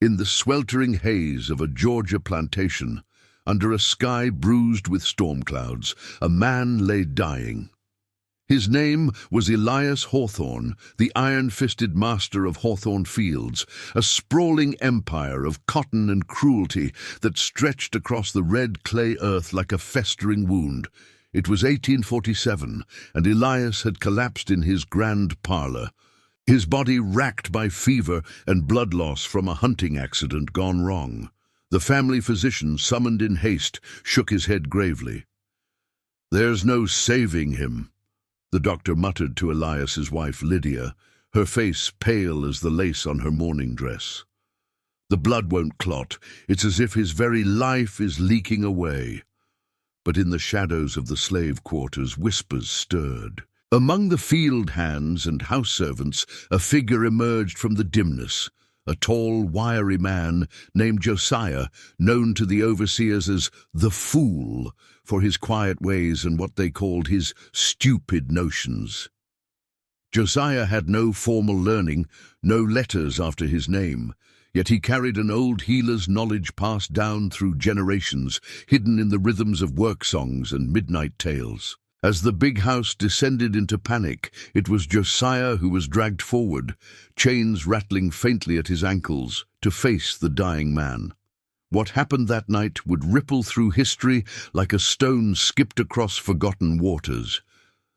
In the sweltering haze of a Georgia plantation, under a sky bruised with storm clouds, a man lay dying. His name was Elias Hawthorne, the iron-fisted master of Hawthorne Fields, a sprawling empire of cotton and cruelty that stretched across the red clay earth like a festering wound. It was 1847, and Elias had collapsed in his grand parlor, his body racked by fever and blood loss from a hunting accident gone wrong. The family physician, summoned in haste, shook his head gravely. "There's no saving him," the doctor muttered to Elias's wife Lydia, her face pale as the lace on her mourning dress. "The blood won't clot. It's as if his very life is leaking away." But in the shadows of the slave quarters, whispers stirred. Among the field hands and house servants, a figure emerged from the dimness, a tall, wiry man named Josiah, known to the overseers as the Fool for his quiet ways and what they called his stupid notions. Josiah had no formal learning, no letters after his name, yet he carried an old healer's knowledge passed down through generations, hidden in the rhythms of work songs and midnight tales. As the big house descended into panic, it was Josiah who was dragged forward, chains rattling faintly at his ankles, to face the dying man. What happened that night would ripple through history like a stone skipped across forgotten waters.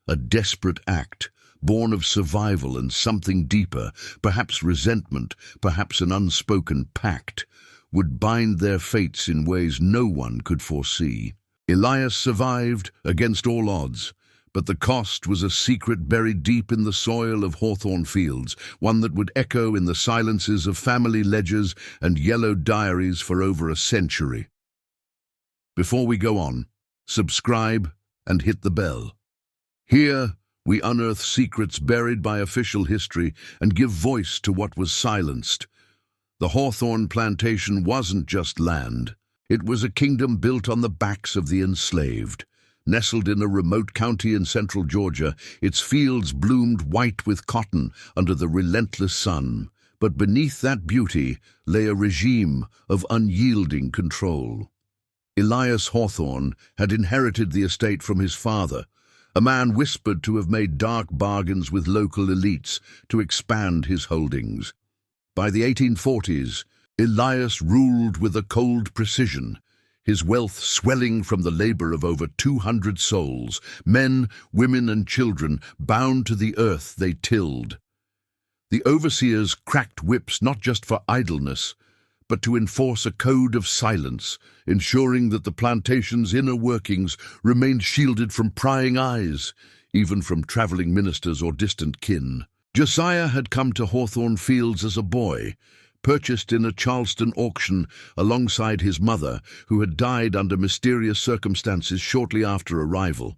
A desperate act, born of survival and something deeper, perhaps resentment, perhaps an unspoken pact, would bind their fates in ways no one could foresee. Elias survived against all odds, but the cost was a secret buried deep in the soil of Hawthorne Fields, one that would echo in the silences of family ledgers and yellowed diaries for over a century. Before we go on, subscribe and hit the bell. Here, we unearth secrets buried by official history and give voice to what was silenced. The Hawthorne plantation wasn't just land. It was a kingdom built on the backs of the enslaved. Nestled in a remote county in central Georgia, its fields bloomed white with cotton under the relentless sun. But beneath that beauty lay a regime of unyielding control. Elias Hawthorne had inherited the estate from his father, a man whispered to have made dark bargains with local elites to expand his holdings. By the 1840s, Elias ruled with a cold precision, his wealth swelling from the labor of over 200 souls, men, women, and children bound to the earth they tilled. The overseers cracked whips not just for idleness, but to enforce a code of silence, ensuring that the plantation's inner workings remained shielded from prying eyes, even from traveling ministers or distant kin. Josiah had come to Hawthorne Fields as a boy, purchased in a Charleston auction alongside his mother, who had died under mysterious circumstances shortly after arrival.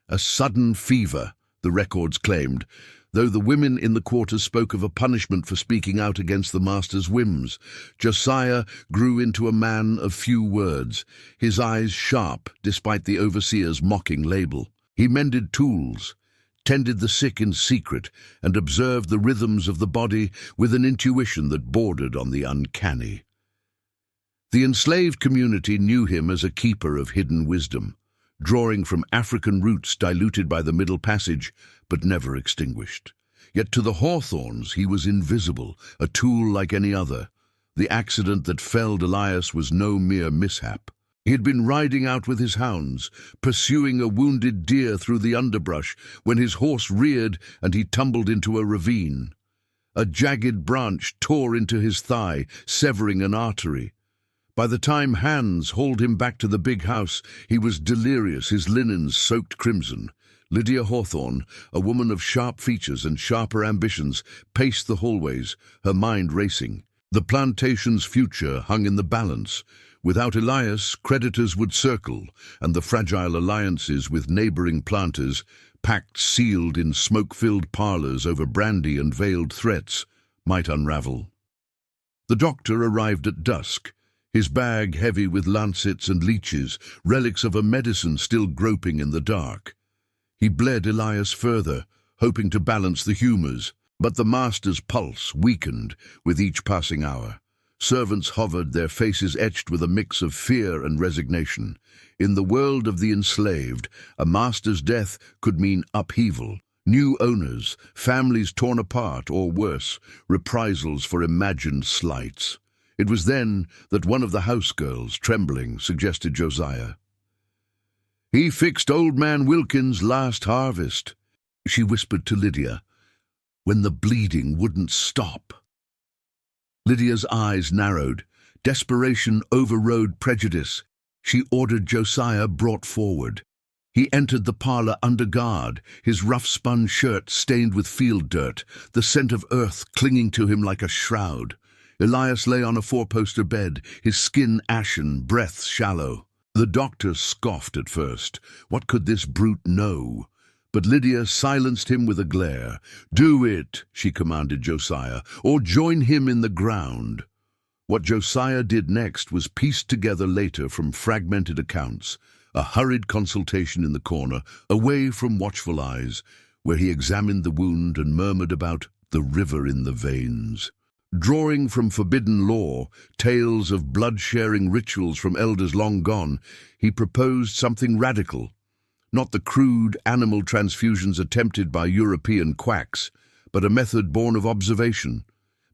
A sudden fever, the records claimed, though the women in the quarters spoke of a punishment for speaking out against the master's whims. Josiah grew into a man of few words, his eyes sharp despite the overseer's mocking label. He mended tools, tended the sick in secret, and observed the rhythms of the body with an intuition that bordered on the uncanny. The enslaved community knew him as a keeper of hidden wisdom, drawing from African roots diluted by the Middle Passage, but never extinguished. Yet to the Hawthornes he was invisible, a tool like any other. The accident that felled Elias was no mere mishap. He had been riding out with his hounds, pursuing a wounded deer through the underbrush, when his horse reared and he tumbled into a ravine. A jagged branch tore into his thigh, severing an artery. By the time hands hauled him back to the big house, he was delirious, his linens soaked crimson. Lydia Hawthorne, a woman of sharp features and sharper ambitions, paced the hallways, her mind racing. The plantation's future hung in the balance. Without Elias, creditors would circle, and the fragile alliances with neighboring planters, packed sealed in smoke-filled parlors over brandy and veiled threats, might unravel. The doctor arrived at dusk, his bag heavy with lancets and leeches, relics of a medicine still groping in the dark. He bled Elias further, hoping to balance the humors, but the master's pulse weakened with each passing hour. Servants hovered, their faces etched with a mix of fear and resignation. In the world of the enslaved, a master's death could mean upheaval, new owners, families torn apart, or worse, reprisals for imagined slights. It was then that one of the house girls, trembling, suggested Josiah. "He fixed old man Wilkins last harvest," she whispered to Lydia, when the bleeding wouldn't stop. Lydia's eyes narrowed. Desperation overrode prejudice. She ordered Josiah brought forward. He entered the parlor under guard, his rough-spun shirt stained with field dirt, the scent of earth clinging to him like a shroud. Elias lay on a four-poster bed, his skin ashen, breath shallow. The doctor scoffed at first. What could this brute know? But Lydia silenced him with a glare. "Do it," she commanded Josiah, "or join him in the ground." What Josiah did next was pieced together later from fragmented accounts. A hurried consultation in the corner, away from watchful eyes, where he examined the wound and murmured about the river in the veins. Drawing from forbidden lore, tales of blood-sharing rituals from elders long gone, he proposed something radical. Not the crude animal transfusions attempted by European quacks, but a method born of observation,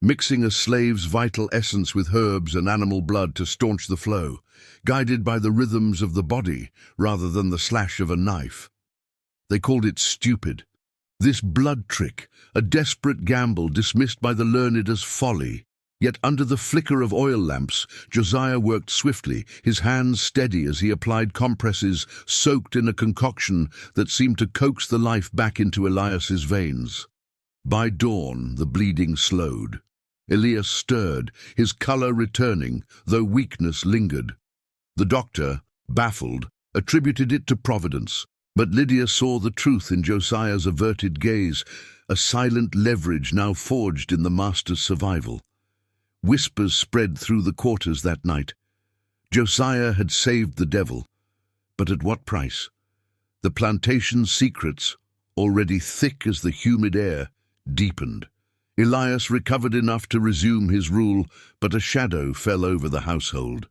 mixing a slave's vital essence with herbs and animal blood to staunch the flow, guided by the rhythms of the body rather than the slash of a knife. They called it stupid. This blood trick, a desperate gamble dismissed by the learned as folly. Yet under the flicker of oil lamps, Josiah worked swiftly, his hands steady as he applied compresses soaked in a concoction that seemed to coax the life back into Elias's veins. By dawn, the bleeding slowed. Elias stirred, his color returning, though weakness lingered. The doctor, baffled, attributed it to providence, but Lydia saw the truth in Josiah's averted gaze, a silent leverage now forged in the master's survival. Whispers spread through the quarters that night. Josiah had saved the devil, but at what price? The plantation's secrets, already thick as the humid air, deepened. Elias recovered enough to resume his rule, but a shadow fell over the household.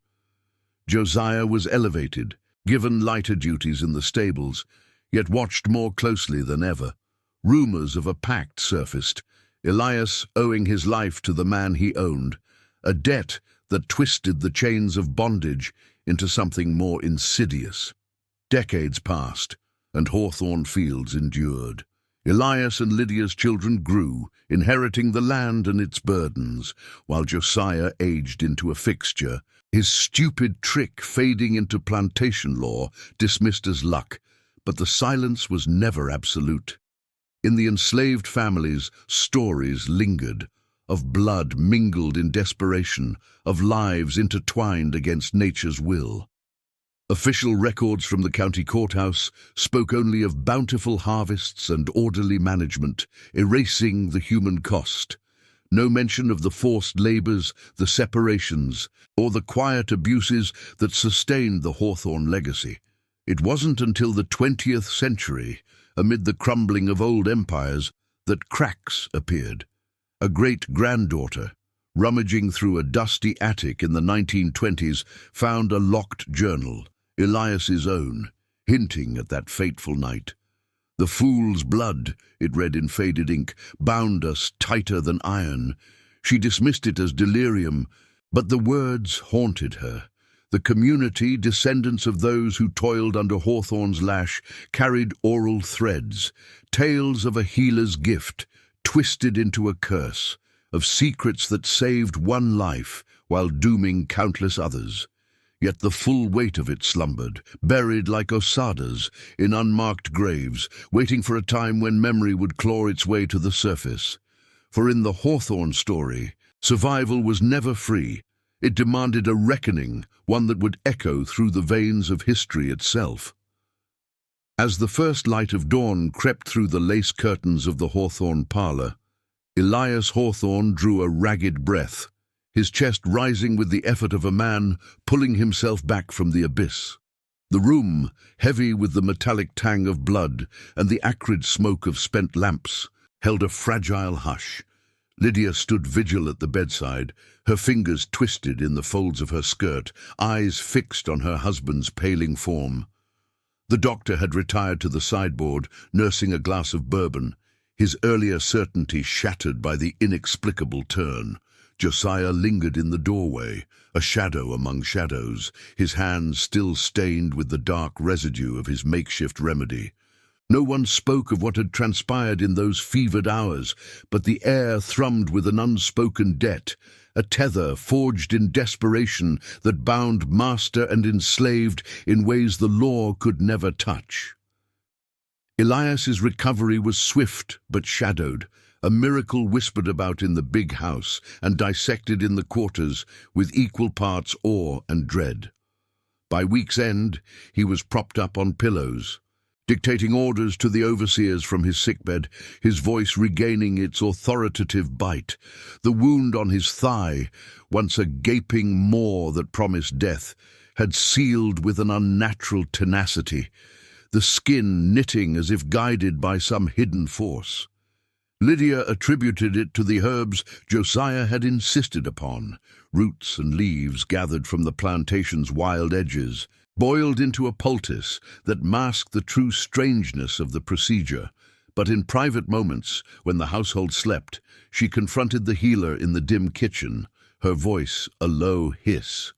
Josiah was elevated, given lighter duties in the stables, yet watched more closely than ever. Rumors of a pact surfaced, Elias owing his life to the man he owned, a debt that twisted the chains of bondage into something more insidious. Decades passed, and Hawthorne Fields endured. Elias and Lydia's children grew, inheriting the land and its burdens, while Josiah aged into a fixture, his stupid trick fading into plantation law, dismissed as luck. But the silence was never absolute. In the enslaved families, stories lingered, of blood mingled in desperation, of lives intertwined against nature's will. Official records from the county courthouse spoke only of bountiful harvests and orderly management, erasing the human cost. No mention of the forced labors, the separations, or the quiet abuses that sustained the Hawthorne legacy. It wasn't until the 20th century, amid the crumbling of old empires, that cracks appeared. A great-granddaughter, rummaging through a dusty attic in the 1920s, found a locked journal, Elias's own, hinting at that fateful night. "The fool's blood," it read in faded ink, "bound us tighter than iron." She dismissed it as delirium, but the words haunted her. The community, descendants of those who toiled under Hawthorne's lash, carried oral threads, tales of a healer's gift, twisted into a curse, of secrets that saved one life while dooming countless others. Yet the full weight of it slumbered, buried like osadas in unmarked graves, waiting for a time when memory would claw its way to the surface. For in the Hawthorne story, survival was never free. It demanded a reckoning, one that would echo through the veins of history itself. As the first light of dawn crept through the lace curtains of the Hawthorne parlor, Elias Hawthorne drew a ragged breath, his chest rising with the effort of a man pulling himself back from the abyss. The room, heavy with the metallic tang of blood and the acrid smoke of spent lamps, held a fragile hush. Lydia stood vigil at the bedside, her fingers twisted in the folds of her skirt, eyes fixed on her husband's paling form. The doctor had retired to the sideboard, nursing a glass of bourbon, his earlier certainty shattered by the inexplicable turn. Josiah lingered in the doorway, a shadow among shadows, his hands still stained with the dark residue of his makeshift remedy. No one spoke of what had transpired in those fevered hours, but the air thrummed with an unspoken debt, a tether forged in desperation that bound master and enslaved in ways the law could never touch. Elias's recovery was swift but shadowed, a miracle whispered about in the big house and dissected in the quarters with equal parts awe and dread. By week's end, he was propped up on pillows, dictating orders to the overseers from his sickbed, his voice regaining its authoritative bite. The wound on his thigh, once a gaping maw that promised death, had sealed with an unnatural tenacity, the skin knitting as if guided by some hidden force. Lydia attributed it to the herbs Josiah had insisted upon, roots and leaves gathered from the plantation's wild edges, boiled into a poultice that masked the true strangeness of the procedure. But in private moments, when the household slept, she confronted the healer in the dim kitchen, her voice a low hiss.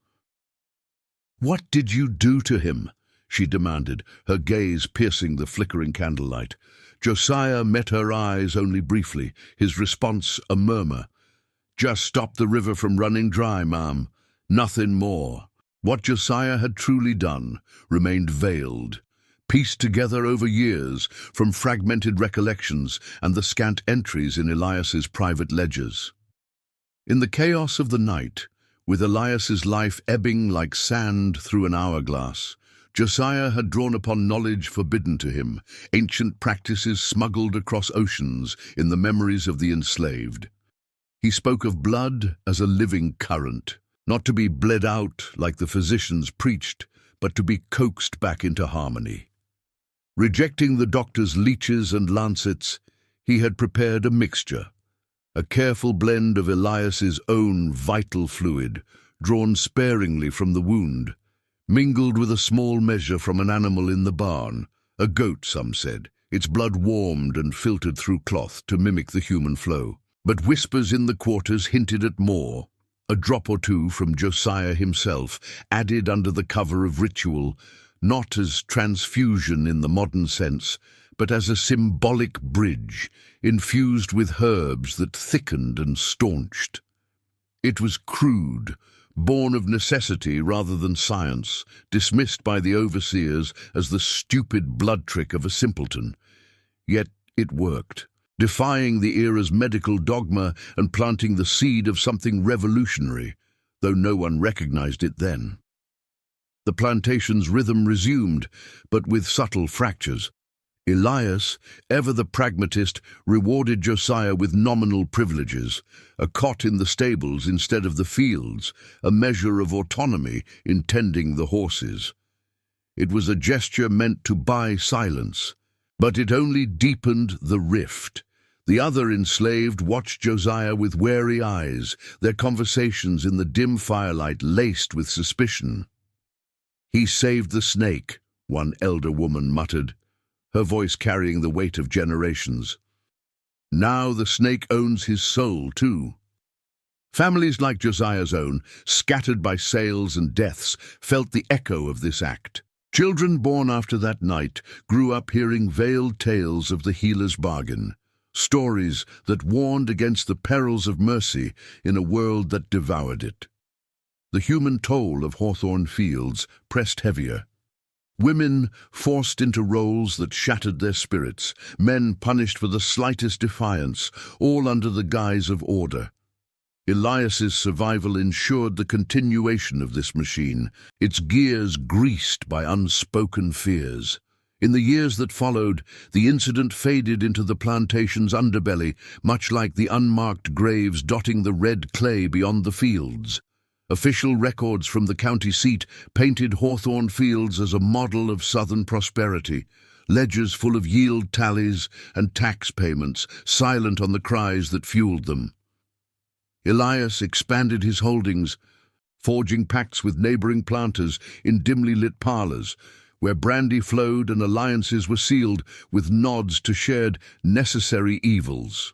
"What did you do to him?" she demanded, her gaze piercing the flickering candlelight. Josiah met her eyes only briefly, his response a murmur. "Just stop the river from running dry, ma'am. Nothing more." What Josiah had truly done remained veiled, pieced together over years from fragmented recollections and the scant entries in Elias's private ledgers. In the chaos of the night, with Elias's life ebbing like sand through an hourglass, Josiah had drawn upon knowledge forbidden to him, ancient practices smuggled across oceans in the memories of the enslaved. He spoke of blood as a living current, not to be bled out like the physicians preached, but to be coaxed back into harmony. Rejecting the doctor's leeches and lancets, he had prepared a mixture, a careful blend of Elias's own vital fluid, drawn sparingly from the wound, mingled with a small measure from an animal in the barn, a goat, some said, its blood warmed and filtered through cloth to mimic the human flow. But whispers in the quarters hinted at more. A drop or two from Josiah himself, added under the cover of ritual, not as transfusion in the modern sense, but as a symbolic bridge, infused with herbs that thickened and staunched. It was crude, born of necessity rather than science, dismissed by the overseers as the stupid blood trick of a simpleton. Yet it worked, defying the era's medical dogma and planting the seed of something revolutionary, though no one recognized it then. The plantation's rhythm resumed, but with subtle fractures. Elias, ever the pragmatist, rewarded Josiah with nominal privileges, a cot in the stables instead of the fields, a measure of autonomy in tending the horses. It was a gesture meant to buy silence, but it only deepened the rift. The other enslaved watched Josiah with wary eyes, their conversations in the dim firelight laced with suspicion. "He saved the snake," one elder woman muttered, her voice carrying the weight of generations. "Now the snake owns his soul, too." Families like Josiah's own, scattered by sales and deaths, felt the echo of this act. Children born after that night grew up hearing veiled tales of the healer's bargain, stories that warned against the perils of mercy in a world that devoured it. The human toll of Hawthorne Fields pressed heavier. Women forced into roles that shattered their spirits, men punished for the slightest defiance, all under the guise of order. Elias's survival ensured the continuation of this machine, its gears greased by unspoken fears. In the years that followed, the incident faded into the plantation's underbelly, much like the unmarked graves dotting the red clay beyond the fields. Official records from the county seat painted Hawthorne Fields as a model of southern prosperity, ledgers full of yield tallies and tax payments, silent on the cries that fueled them. Elias expanded his holdings, forging pacts with neighboring planters in dimly lit parlors, where brandy flowed and alliances were sealed with nods to shared necessary evils.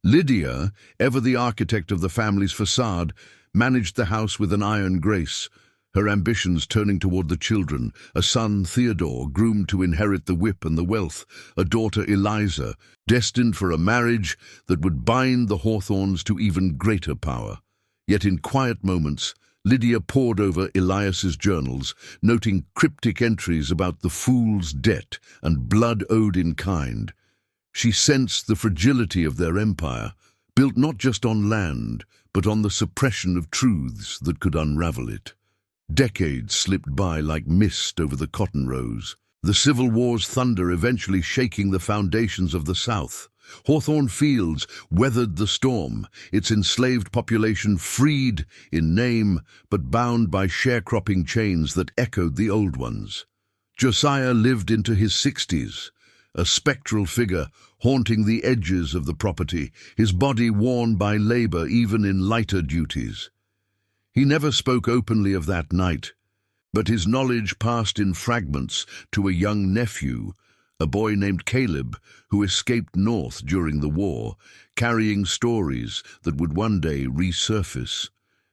Lydia, ever the architect of the family's facade, managed the house with an iron grace, her ambitions turning toward the children, a son, Theodore, groomed to inherit the whip and the wealth, a daughter, Eliza, destined for a marriage that would bind the Hawthorns to even greater power. Yet in quiet moments, Lydia pored over Elias's journals, noting cryptic entries about the fool's debt and blood owed in kind. She sensed the fragility of their empire, built not just on land, but on the suppression of truths that could unravel it. Decades slipped by like mist over the cotton rows, the Civil War's thunder eventually shaking the foundations of the South. Hawthorne Fields weathered the storm, its enslaved population freed in name but bound by sharecropping chains that echoed the old ones. Josiah lived into his 60s, a spectral figure haunting the edges of the property, his body worn by labor even in lighter duties. He never spoke openly of that night, but his knowledge passed in fragments to a young nephew, a boy named Caleb, who escaped north during the war, carrying stories that would one day resurface.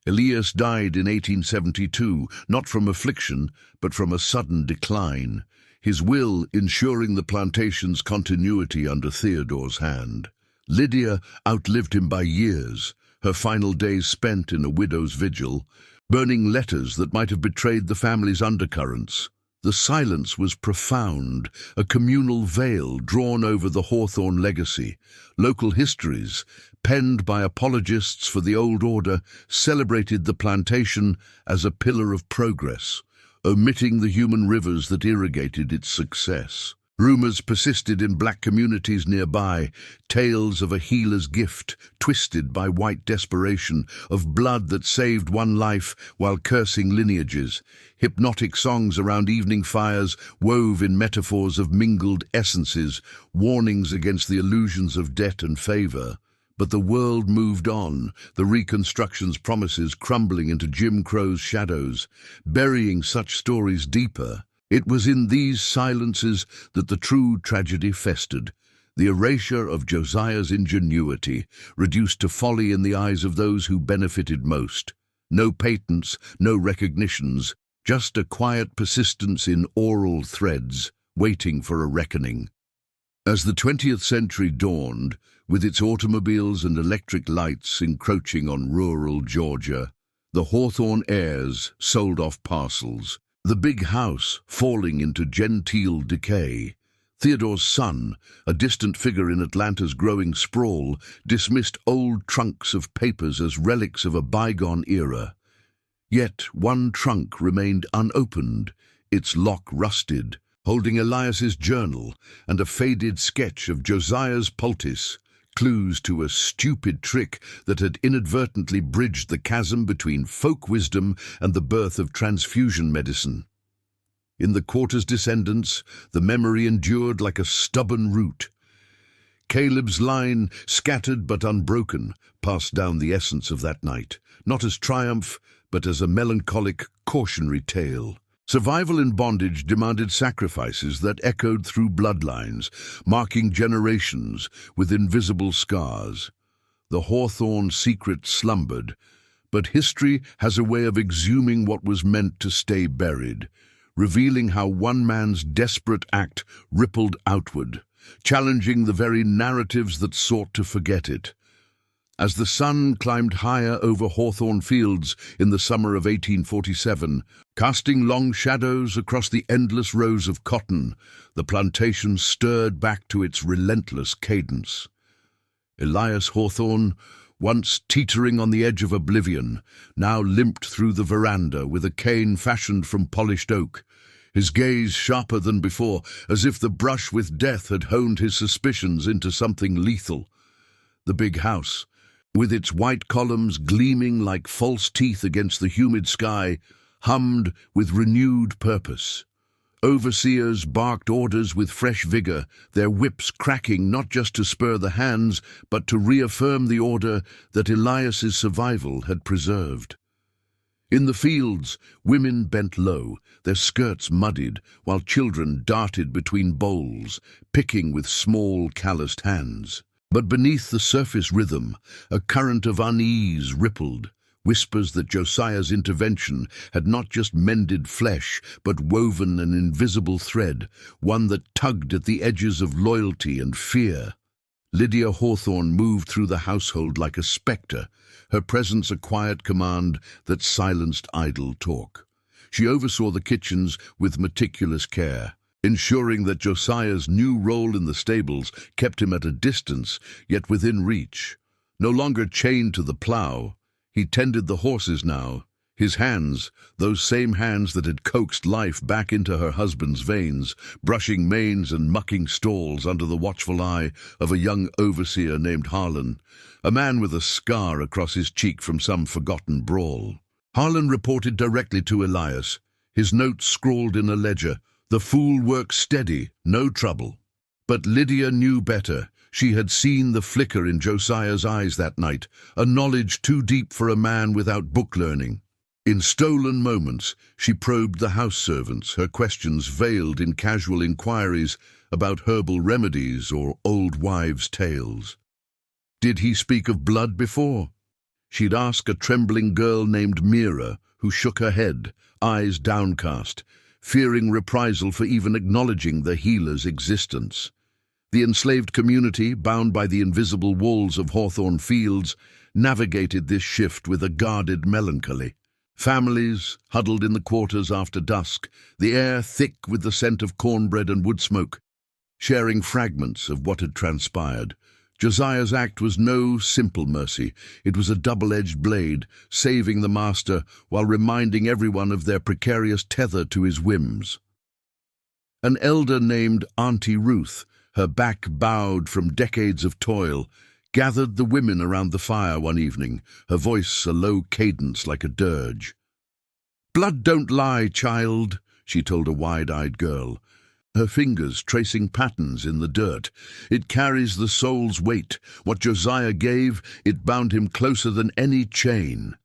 Elias died in 1872, not from affliction, but from a sudden decline, his will ensuring the plantation's continuity under Theodore's hand. Lydia outlived him by years, her final days spent in a widow's vigil, burning letters that might have betrayed the family's undercurrents. The silence was profound, a communal veil drawn over the Hawthorne legacy. Local histories, penned by apologists for the old order, celebrated the plantation as a pillar of progress, omitting the human rivers that irrigated its success. Rumors persisted in black communities nearby, tales of a healer's gift, twisted by white desperation, of blood that saved one life while cursing lineages. Hypnotic songs around evening fires wove in metaphors of mingled essences, warnings against the illusions of debt and favor. But the world moved on, the Reconstruction's promises crumbling into Jim Crow's shadows, burying such stories deeper. It was in these silences that the true tragedy festered, the erasure of Josiah's ingenuity, reduced to folly in the eyes of those who benefited most. No patents, no recognitions, just a quiet persistence in oral threads, waiting for a reckoning. As the 20th century dawned, with its automobiles and electric lights encroaching on rural Georgia, the Hawthorne heirs sold off parcels, the big house falling into genteel decay. Theodore's son, a distant figure in Atlanta's growing sprawl, dismissed old trunks of papers as relics of a bygone era. Yet one trunk remained unopened, its lock rusted, holding Elias's journal and a faded sketch of Josiah's poultice, clues to a stupid trick that had inadvertently bridged the chasm between folk wisdom and the birth of transfusion medicine. In the quarter's descendants, the memory endured like a stubborn root. Caleb's line, scattered but unbroken, passed down the essence of that night, not as triumph, but as a melancholic, cautionary tale. Survival in bondage demanded sacrifices that echoed through bloodlines, marking generations with invisible scars. The Hawthorne secret slumbered, but history has a way of exhuming what was meant to stay buried, revealing how one man's desperate act rippled outward, challenging the very narratives that sought to forget it. As the sun climbed higher over Hawthorne Fields in the summer of 1847, casting long shadows across the endless rows of cotton, the plantation stirred back to its relentless cadence. Elias Hawthorne, once teetering on the edge of oblivion, now limped through the veranda with a cane fashioned from polished oak, his gaze sharper than before, as if the brush with death had honed his suspicions into something lethal. The big house, with its white columns gleaming like false teeth against the humid sky, hummed with renewed purpose. Overseers barked orders with fresh vigor, their whips cracking not just to spur the hands, but to reaffirm the order that Elias's survival had preserved. In the fields, women bent low, their skirts muddied, while children darted between bowls, picking with small, calloused hands. But beneath the surface rhythm, a current of unease rippled, whispers that Josiah's intervention had not just mended flesh, but woven an invisible thread, one that tugged at the edges of loyalty and fear. Lydia Hawthorne moved through the household like a spectre, her presence a quiet command that silenced idle talk. She oversaw the kitchens with meticulous care, ensuring that Josiah's new role in the stables kept him at a distance, yet within reach. No longer chained to the plough, he tended the horses now. His hands, those same hands that had coaxed life back into her husband's veins, brushing manes and mucking stalls under the watchful eye of a young overseer named Harlan, a man with a scar across his cheek from some forgotten brawl. Harlan reported directly to Elias, his notes scrawled in a ledger. The fool works steady, no trouble. But Lydia knew better. She had seen the flicker in Josiah's eyes that night, a knowledge too deep for a man without book learning. In stolen moments, she probed the house servants, her questions veiled in casual inquiries about herbal remedies or old wives' tales. Did he speak of blood before? She'd ask a trembling girl named Mira, who shook her head, eyes downcast, fearing reprisal for even acknowledging the healer's existence. The enslaved community, bound by the invisible walls of Hawthorne Fields, navigated this shift with a guarded melancholy. Families huddled in the quarters after dusk, the air thick with the scent of cornbread and wood smoke, sharing fragments of what had transpired. Josiah's act was no simple mercy. It was a double-edged blade, saving the master while reminding everyone of their precarious tether to his whims. An elder named Auntie Ruth, her back bowed from decades of toil, gathered the women around the fire one evening, her voice a low cadence like a dirge. "Blood don't lie, child," she told a wide-eyed girl, her fingers tracing patterns in the dirt. "It carries the soul's weight. What Josiah gave, it bound him closer than any chain."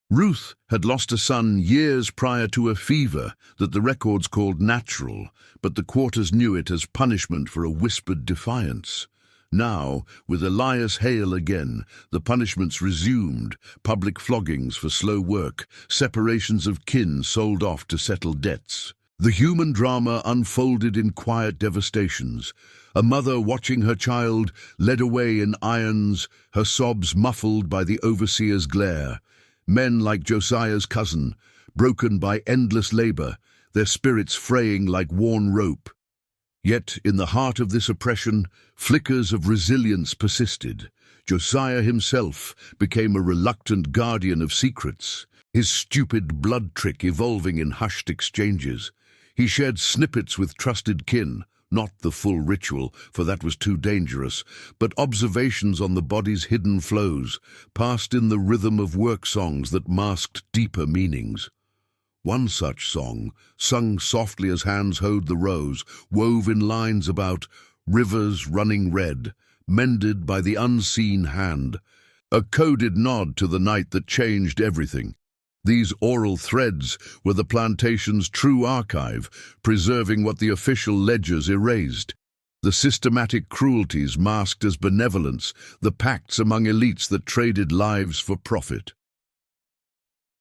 Ruth had lost a son years prior to a fever that the records called natural, but the quarters knew it as punishment for a whispered defiance. Now, with Elias Hale again, the punishments resumed: public floggings for slow work, separations of kin sold off to settle debts. The human drama unfolded in quiet devastations. A mother watching her child led away in irons, her sobs muffled by the overseer's glare. Men like Josiah's cousin, broken by endless labor, their spirits fraying like worn rope. Yet in the heart of this oppression, flickers of resilience persisted. Josiah himself became a reluctant guardian of secrets, his stupid blood trick evolving in hushed exchanges. He shared snippets with trusted kin, not the full ritual, for that was too dangerous, but observations on the body's hidden flows, passed in the rhythm of work songs that masked deeper meanings. One such song, sung softly as hands hoed the rows, wove in lines about rivers running red, mended by the unseen hand, a coded nod to the night that changed everything. These oral threads were the plantation's true archive, preserving what the official ledgers erased. The systematic cruelties masked as benevolence, the pacts among elites that traded lives for profit.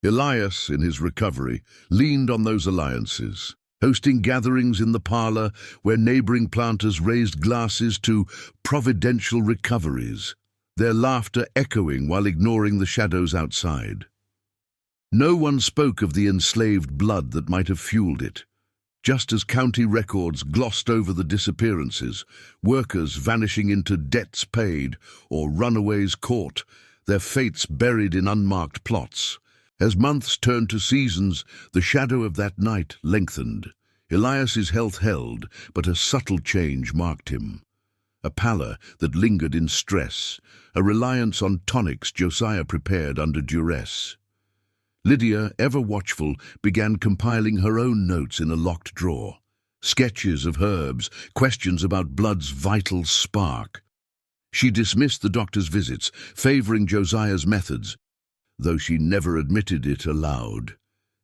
Elias, in his recovery, leaned on those alliances, hosting gatherings in the parlor where neighboring planters raised glasses to providential recoveries, their laughter echoing while ignoring the shadows outside. No one spoke of the enslaved blood that might have fueled it. Just as county records glossed over the disappearances, workers vanishing into debts paid or runaways caught, their fates buried in unmarked plots. As months turned to seasons, the shadow of that night lengthened. Elias's health held, but a subtle change marked him. A pallor that lingered in stress, a reliance on tonics Josiah prepared under duress. Lydia, ever watchful, began compiling her own notes in a locked drawer. Sketches of herbs, questions about blood's vital spark. She dismissed the doctor's visits, favoring Josiah's methods, though she never admitted it aloud.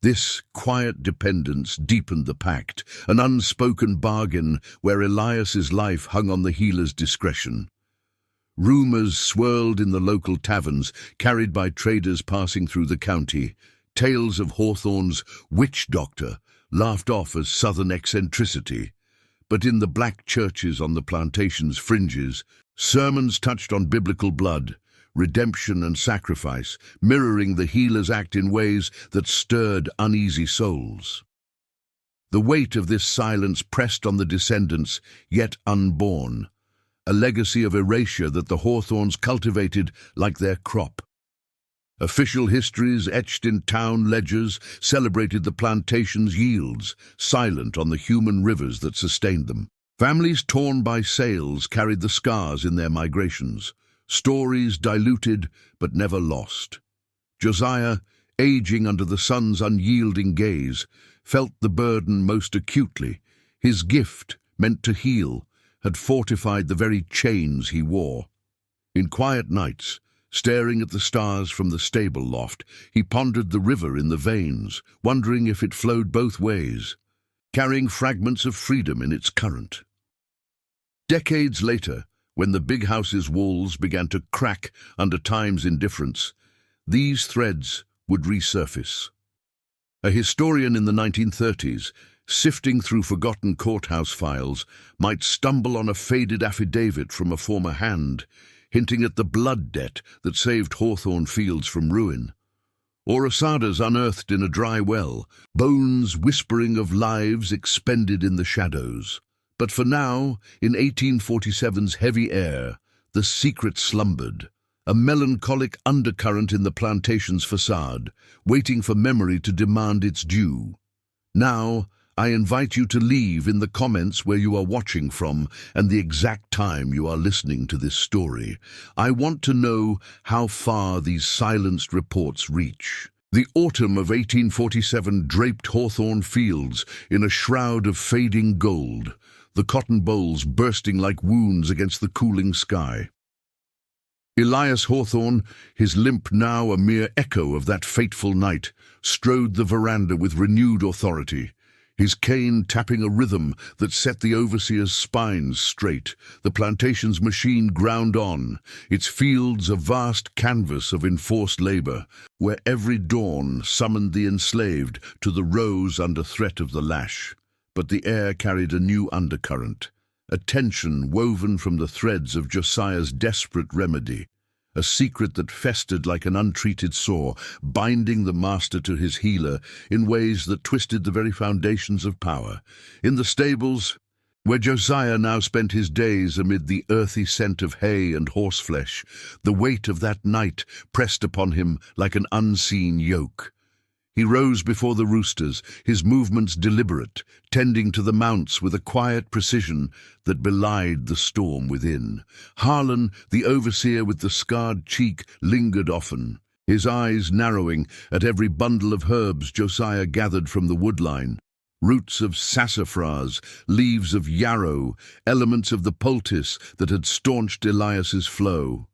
This quiet dependence deepened the pact, an unspoken bargain where Elias's life hung on the healer's discretion. Rumors swirled in the local taverns, carried by traders passing through the county. Tales of Hawthorne's witch doctor laughed off as southern eccentricity. But in the black churches on the plantation's fringes, sermons touched on biblical blood, redemption and sacrifice, mirroring the healer's act in ways that stirred uneasy souls. The weight of this silence pressed on the descendants, yet unborn, a legacy of erasure that the Hawthornes cultivated like their crop. Official histories etched in town ledgers celebrated the plantation's yields, silent on the human rivers that sustained them. Families torn by sails carried the scars in their migrations, stories diluted but never lost. Josiah, aging under the sun's unyielding gaze, felt the burden most acutely. His gift, meant to heal, had fortified the very chains he wore. In quiet nights, staring at the stars from the stable loft, he pondered the river in the veins, wondering if it flowed both ways, carrying fragments of freedom in its current. Decades later, when the big house's walls began to crack under time's indifference, these threads would resurface. A historian in the 1930s, sifting through forgotten courthouse files, might stumble on a faded affidavit from a former hand, hinting at the blood debt that saved Hawthorne Fields from ruin. Or Asada's unearthed in a dry well, bones whispering of lives expended in the shadows. But for now, in 1847's heavy air, the secret slumbered, a melancholic undercurrent in the plantation's facade, waiting for memory to demand its due. Now, I invite you to leave in the comments where you are watching from and the exact time you are listening to this story. I want to know how far these silenced reports reach. The autumn of 1847 draped Hawthorne Fields in a shroud of fading gold, the cotton bolls bursting like wounds against the cooling sky. Elias Hawthorne, his limp now a mere echo of that fateful night, strode the veranda with renewed authority, his cane tapping a rhythm that set the overseer's spines straight. The plantation's machine ground on, its fields a vast canvas of enforced labor, where every dawn summoned the enslaved to the rows under threat of the lash. But the air carried a new undercurrent, a tension woven from the threads of Josiah's desperate remedy, a secret that festered like an untreated sore, binding the master to his healer in ways that twisted the very foundations of power. In the stables, where Josiah now spent his days amid the earthy scent of hay and horseflesh, the weight of that night pressed upon him like an unseen yoke. He rose before the roosters, his movements deliberate, tending to the mounts with a quiet precision that belied the storm within. Harlan, the overseer with the scarred cheek, lingered often, his eyes narrowing at every bundle of herbs Josiah gathered from the woodline. Roots of sassafras, leaves of yarrow, elements of the poultice that had staunched Elias's flow.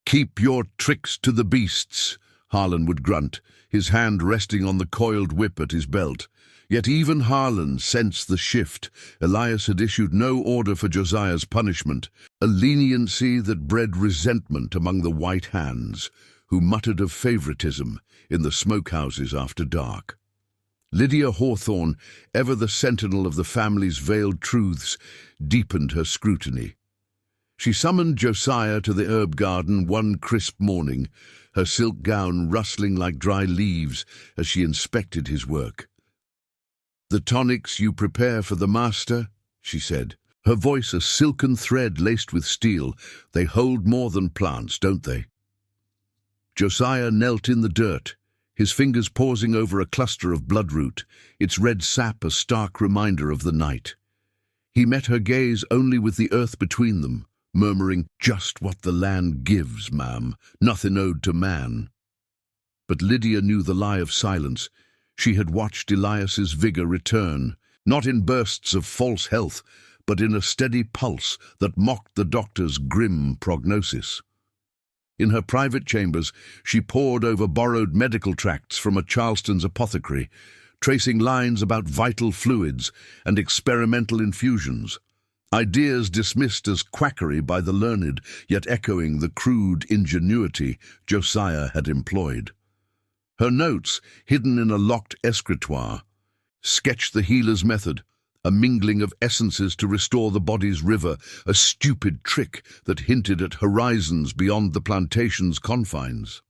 "Keep your tricks to the beasts," Harlan would grunt, his hand resting on the coiled whip at his belt. Yet even Harlan sensed the shift. Elias had issued no order for Josiah's punishment, a leniency that bred resentment among the white hands, who muttered of favoritism in the smokehouses after dark. Lydia Hawthorne, ever the sentinel of the family's veiled truths, deepened her scrutiny. She summoned Josiah to the herb garden one crisp morning, her silk gown rustling like dry leaves as she inspected his work. "The tonics you prepare for the master," she said, her voice a silken thread laced with steel. "They hold more than plants, don't they?" Josiah knelt in the dirt, his fingers pausing over a cluster of bloodroot, its red sap a stark reminder of the night. He met her gaze only with the earth between them, murmuring, "Just what the land gives, ma'am, nothing owed to man." But Lydia knew the lie of silence. She had watched Elias's vigor return, not in bursts of false health, but in a steady pulse that mocked the doctor's grim prognosis. In her private chambers, she pored over borrowed medical tracts from a Charleston's apothecary, tracing lines about vital fluids and experimental infusions, ideas dismissed as quackery by the learned, yet echoing the crude ingenuity Josiah had employed. Her notes, hidden in a locked escritoire, sketched the healer's method, a mingling of essences to restore the body's river, a stupid trick that hinted at horizons beyond the plantation's confines.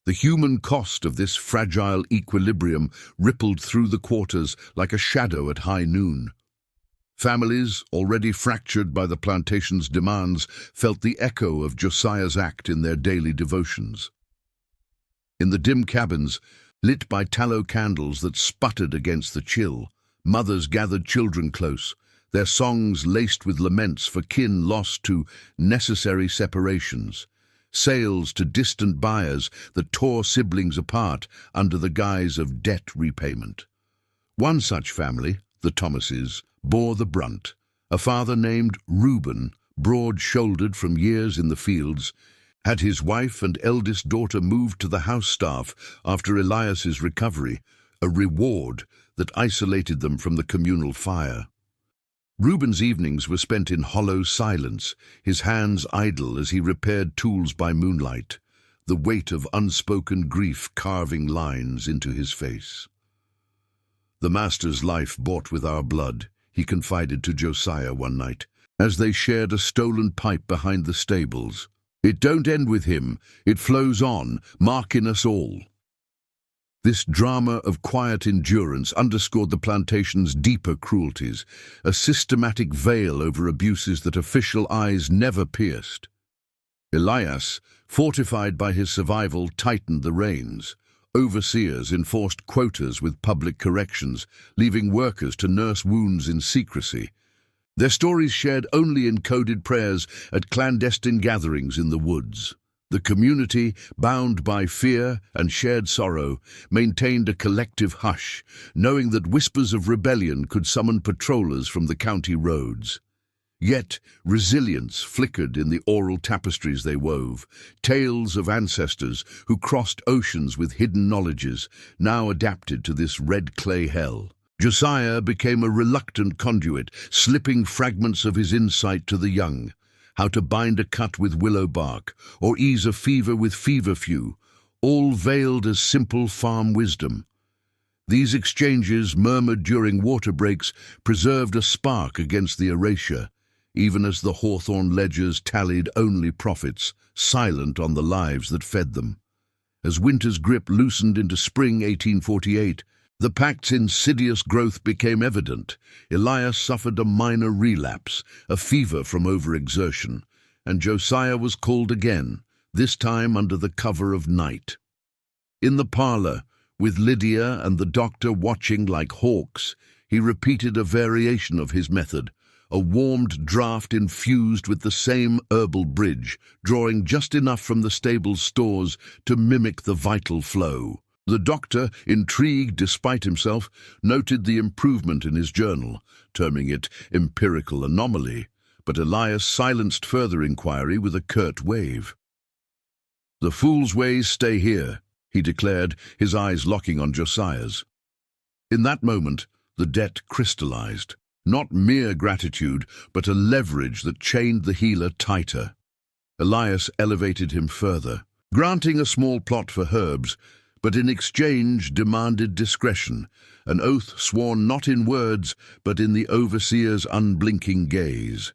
The human cost of this fragile equilibrium rippled through the quarters like a shadow at high noon. Families, already fractured by the plantation's demands, felt the echo of Josiah's act in their daily devotions. In the dim cabins, lit by tallow candles that sputtered against the chill, mothers gathered children close, their songs laced with laments for kin lost to necessary separations, sales to distant buyers that tore siblings apart under the guise of debt repayment. One such family, the Thomases, bore the brunt. A father named Reuben, broad-shouldered from years in the fields, had his wife and eldest daughter moved to the house staff after Elias's recovery, a reward that isolated them from the communal fire. Reuben's evenings were spent in hollow silence, his hands idle as he repaired tools by moonlight, the weight of unspoken grief carving lines into his face. "The master's life bought with our blood," he confided to Josiah one night, as they shared a stolen pipe behind the stables. "It don't end with him, it flows on, marking us all." This drama of quiet endurance underscored the plantation's deeper cruelties, a systematic veil over abuses that official eyes never pierced. Elias, fortified by his survival, tightened the reins. Overseers enforced quotas with public corrections, leaving workers to nurse wounds in secrecy. Their stories shared only in coded prayers at clandestine gatherings in the woods. The community, bound by fear and shared sorrow, maintained a collective hush, knowing that whispers of rebellion could summon patrollers from the county roads. Yet resilience flickered in the oral tapestries they wove, tales of ancestors who crossed oceans with hidden knowledges, now adapted to this red clay hell. Josiah became a reluctant conduit, slipping fragments of his insight to the young. How to bind a cut with willow bark, or ease a fever with feverfew, all veiled as simple farm wisdom. These exchanges, murmured during water breaks, preserved a spark against the erasure, even as the hawthorn ledgers tallied only profits, silent on the lives that fed them. As winter's grip loosened into spring 1848, the pact's insidious growth became evident. Elias suffered a minor relapse, a fever from overexertion, and Josiah was called again, this time under the cover of night. In the parlor, with Lydia and the doctor watching like hawks, he repeated a variation of his method, a warmed draught infused with the same herbal bridge, drawing just enough from the stable's stores to mimic the vital flow. The doctor, intrigued despite himself, noted the improvement in his journal, terming it empirical anomaly, but Elias silenced further inquiry with a curt wave. "The fool's ways stay here," he declared, his eyes locking on Josiah's. In that moment, the debt crystallized, not mere gratitude, but a leverage that chained the healer tighter. Elias elevated him further, granting a small plot for herbs, but in exchange demanded discretion, an oath sworn not in words, but in the overseer's unblinking gaze.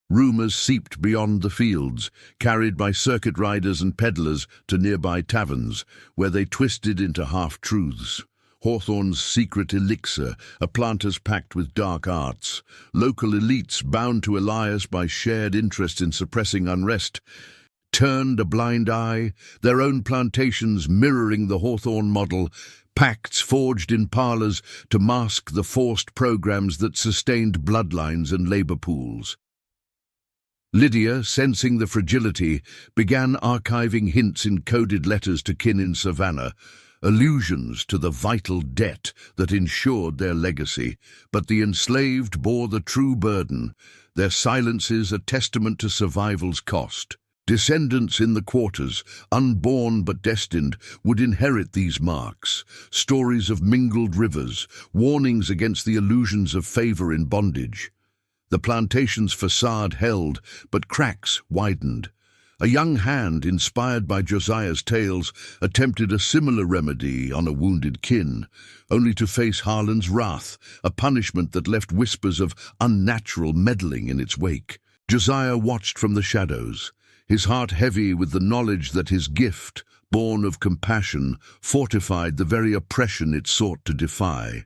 Rumors seeped beyond the fields, carried by circuit riders and peddlers to nearby taverns, where they twisted into half-truths. Hawthorne's secret elixir, a planter's pact with dark arts. Local elites, bound to Elias by shared interest in suppressing unrest, turned a blind eye, their own plantations mirroring the Hawthorne model, pacts forged in parlors to mask the forced programs that sustained bloodlines and labor pools. Lydia, sensing the fragility, began archiving hints in coded letters to kin in Savannah, allusions to the vital debt that ensured their legacy. But the enslaved bore the true burden, their silences a testament to survival's cost. Descendants in the quarters, unborn but destined, would inherit these marks, stories of mingled rivers, warnings against the illusions of favor in bondage. The plantation's facade held, but cracks widened. A young hand, inspired by Josiah's tales, attempted a similar remedy on a wounded kin, only to face Harlan's wrath, a punishment that left whispers of unnatural meddling in its wake. Josiah watched from the shadows, his heart heavy with the knowledge that his gift, born of compassion, fortified the very oppression it sought to defy.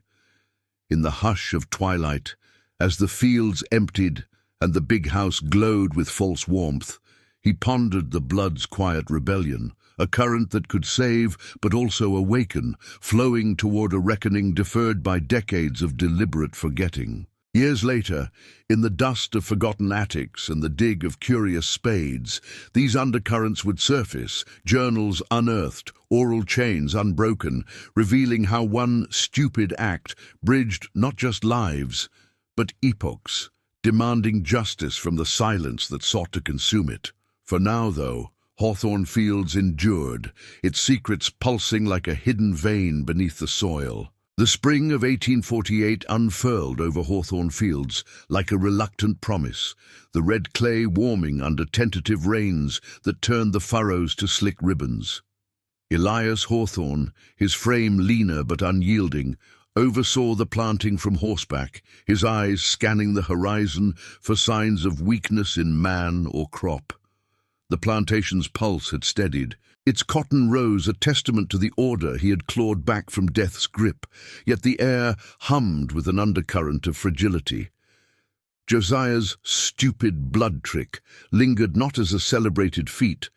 In the hush of twilight, as the fields emptied and the big house glowed with false warmth, he pondered the blood's quiet rebellion, a current that could save but also awaken, flowing toward a reckoning deferred by decades of deliberate forgetting. Years later, in the dust of forgotten attics and the dig of curious spades, these undercurrents would surface, journals unearthed, oral chains unbroken, revealing how one stupid act bridged not just lives, but epochs, demanding justice from the silence that sought to consume it. For now, though, Hawthorne Fields endured, its secrets pulsing like a hidden vein beneath the soil. The spring of 1848 unfurled over Hawthorne Fields like a reluctant promise, the red clay warming under tentative rains that turned the furrows to slick ribbons. Elias Hawthorne, his frame leaner but unyielding, oversaw the planting from horseback, his eyes scanning the horizon for signs of weakness in man or crop. The plantation's pulse had steadied, its cotton rose a testament to the order he had clawed back from death's grip, yet the air hummed with an undercurrent of fragility. Josiah's stupid blood trick lingered not as a celebrated feat,